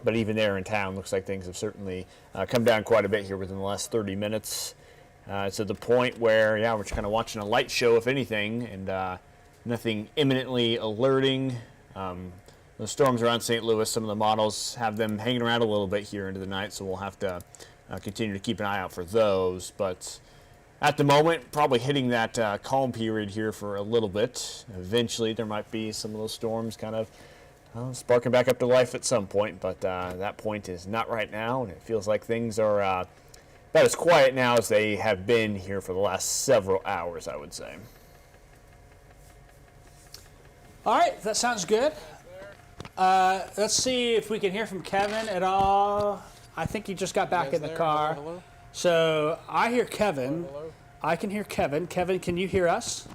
But even there in town, looks like things have certainly come down quite a bit here within the last 30 minutes. To the point where, yeah, we're just kind of watching a light show, if anything, and nothing imminently alerting. The storms around St. Louis, some of the models have them hanging around a little bit here into the night, so we'll have to continue to keep an eye out for those. But at the moment, probably hitting that calm period here for a little bit. Eventually, there might be some of those storms kind of sparking back up to life at some point, but that point is not right now, and it feels like things are about as quiet now as they have been here for the last several hours, I would say. All right, that sounds good. Let's see if we can hear from Kevin at all. I think he just got back in the car. Hello? So I hear Kevin. Hello? I can hear Kevin. Kevin, can you hear us?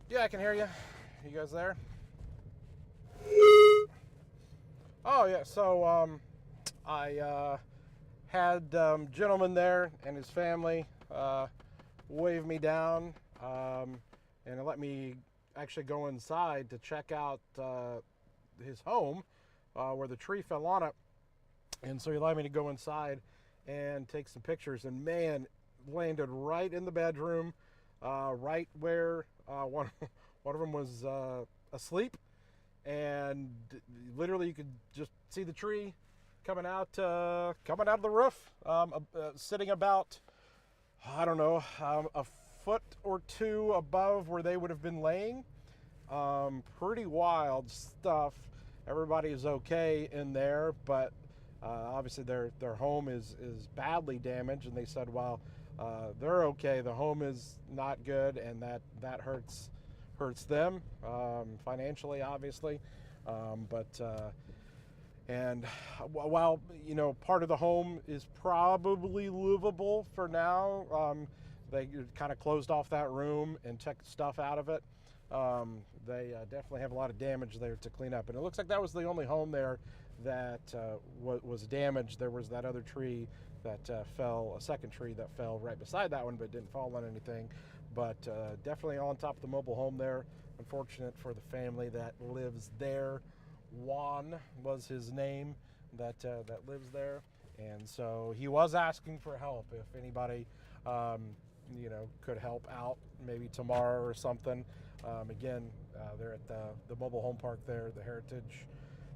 Yeah, I can hear you. You guys there? Oh, yeah. So I had gentleman there and his family wave me down and let me actually go inside to check out his home where the tree fell on it. And so he allowed me to go inside and take some pictures. And man, landed right in the bedroom, right where one of them was asleep. And literally you could just see the tree coming out of the roof, sitting about, I don't know, a foot or two above where they would have been laying. Pretty wild stuff. Everybody is okay in there, but obviously their home is badly damaged, and they said, well, they're okay. The home is not good, and that hurts them financially, obviously. And while, you know, part of the home is probably livable for now, they kind of closed off that room and took stuff out of it. They definitely have a lot of damage there to clean up. And it looks like that was the only home there that was damaged. There was that other tree that fell, a second tree that fell right beside that one, but didn't fall on anything. But definitely on top of the mobile home there. Unfortunate for the family that lives there. Juan was his name that lives there, and so he was asking for help if anybody you know, could help out maybe tomorrow or something. Again, they're at the mobile home park there, the Heritage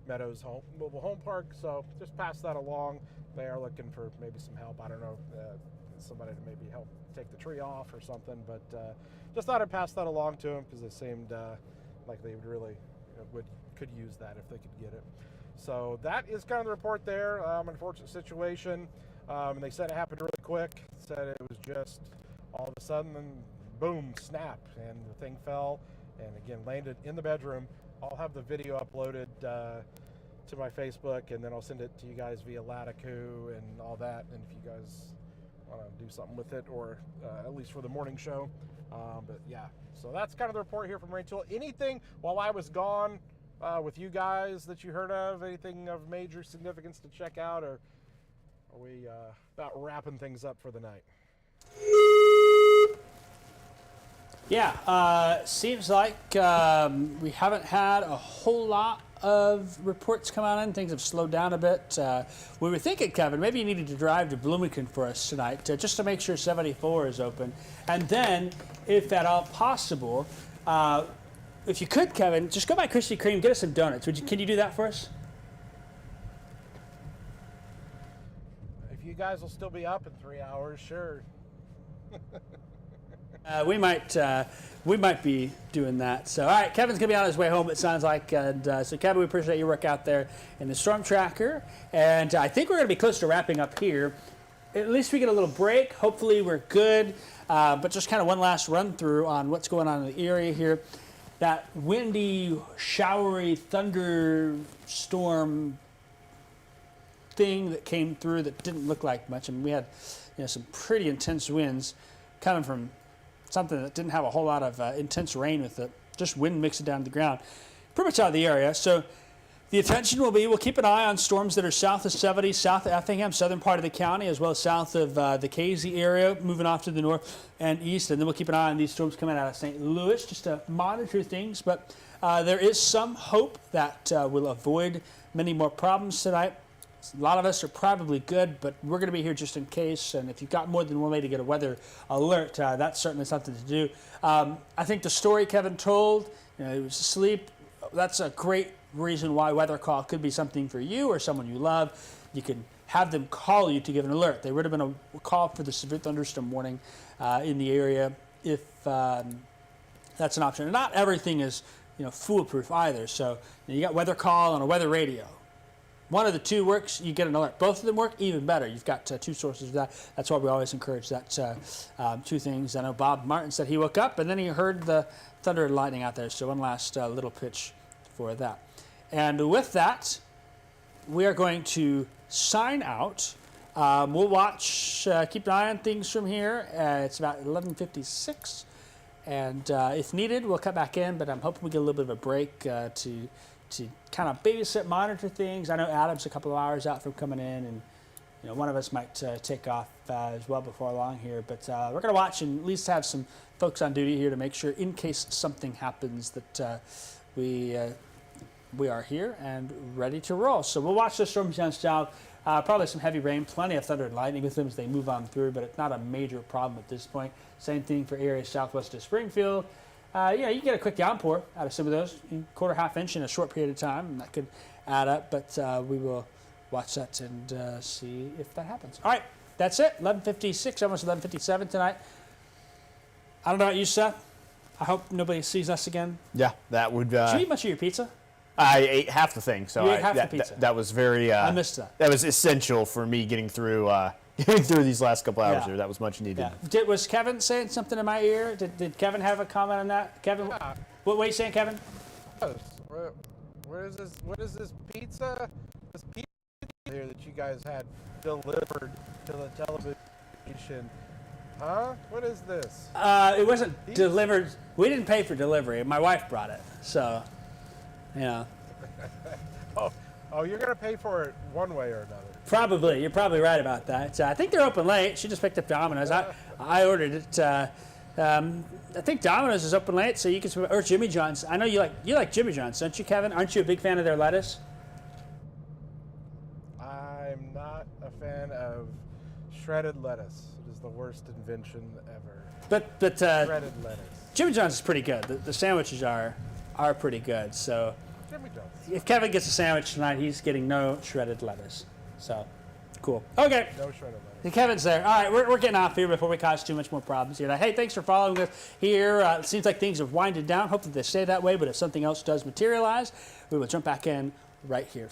Meadows mobile home park, so just pass that along. They are looking for maybe some help. I don't know, somebody to maybe help take the tree off or something, but just thought I'd pass that along to them because they seemed like they would really could use that if they could get it. So that is kind of the report there. Unfortunate situation. They said it happened really quick. Said it was just all of a sudden, and boom, snap, and the thing fell, and again landed in the bedroom. I'll have the video uploaded to my Facebook, and then I'll send it to you guys via Latiku and all that. And if you guys want to do something with it, or at least for the morning show. But yeah, so that's kind of the report here from Rain Tool. Anything while I was gone with you guys that you heard of? Anything of major significance to check out, or are we about wrapping things up for the night? Yeah, seems like we haven't had a whole lot of reports come out in. Things have slowed down a bit. We were thinking, Kevin, maybe you needed to drive to Bloomington for us tonight just to make sure 74 is open. And then, if at all possible, if you could, Kevin, just go by Krispy Kreme, get us some donuts. Can you do that for us? If you guys will still be up in 3 hours, sure. We might be doing that. So, all right, Kevin's gonna be on his way home, it sounds like. And so, Kevin, we appreciate your work out there in the storm tracker. And I think we're gonna be close to wrapping up here. At least we get a little break. Hopefully, we're good. But just kind of one last run through on what's going on in the area here. That windy, showery thunderstorm thing that came through that didn't look like much. I mean, we had, you know, some pretty intense winds coming from something that didn't have a whole lot of intense rain with it, just wind mixing down to the ground. Pretty much out of the area. So the attention will be, we'll keep an eye on storms that are south of 70, south of Effingham, southern part of the county, as well as south of the Casey area, moving off to the north and east. And then we'll keep an eye on these storms coming out of St. Louis, just to monitor things. But there is some hope that we'll avoid many more problems tonight. A lot of us are probably good, but we're going to be here just in case. And if you've got more than one way to get a weather alert, that's certainly something to do. I think the story Kevin told, you know, he was asleep. That's a great reason why weather call could be something for you or someone you love. You can have them call you to give an alert. There would have been a call for the severe thunderstorm warning in the area if that's an option. And not everything is, you know, foolproof either. So you got weather call and a weather radio. One of the two works, you get an alert. Both of them work, even better. You've got two sources of that. That's why we always encourage that two things. I know Bob Martin said he woke up and then he heard the thunder and lightning out there. So one last little pitch for that. And with that, we are going to sign out. We'll watch, keep an eye on things from here. It's about 11:56. And if needed, we'll cut back in. But I'm hoping we get a little bit of a break to kind of babysit, monitor things. I know Adam's a couple of hours out from coming in, and you know, one of us might take off as well before long here. But we're going to watch and at least have some folks on duty here to make sure, in case something happens, that we are here and ready to roll. So we'll watch the storms down south. Probably some heavy rain, plenty of thunder and lightning with them as they move on through, but it's not a major problem at this point. Same thing for areas southwest of Springfield. Yeah, you can get a quick downpour out of some of those, quarter, half inch in a short period of time, and that could add up, but we will watch that and see if that happens. All right, that's it. 11:56, almost 11:57 tonight. I don't know about you, Seth. I hope nobody sees us again. Yeah, that would... Did you eat much of your pizza? I ate half the thing, so You ate half the pizza. That was very... I missed that. That was essential for me getting through these last couple hours here. That was much needed. Yeah. Was Kevin saying something in my ear? Did Kevin have a comment on that? Kevin, Yeah. what were you saying, Kevin? Yes. What is this? What is this pizza? This pizza here that you guys had delivered to the television? Huh? What is this? It wasn't delivered. We didn't pay for delivery. My wife brought it. So, yeah. Oh, you're gonna pay for it one way or another. Probably. You're probably right about that. I think they're open late. She just picked up Domino's. I ordered it. I think Domino's is open late, so you can, or Jimmy John's. I know you like Jimmy John's, don't you, Kevin? Aren't you a big fan of their lettuce? I'm not a fan of shredded lettuce. It is the worst invention ever. But Shredded lettuce. Jimmy John's is pretty good. The sandwiches are pretty good. So Jimmy John's. if Kevin gets a sandwich tonight, he's getting no shredded lettuce. So cool. Okay. No shredded lettuce. Kevin's there. All right, we're getting off here before we cause too much more problems here. Hey, thanks for following us here. It seems like things have winded down. Hopefully they stay that way, but if something else does materialize, we will jump back in right here.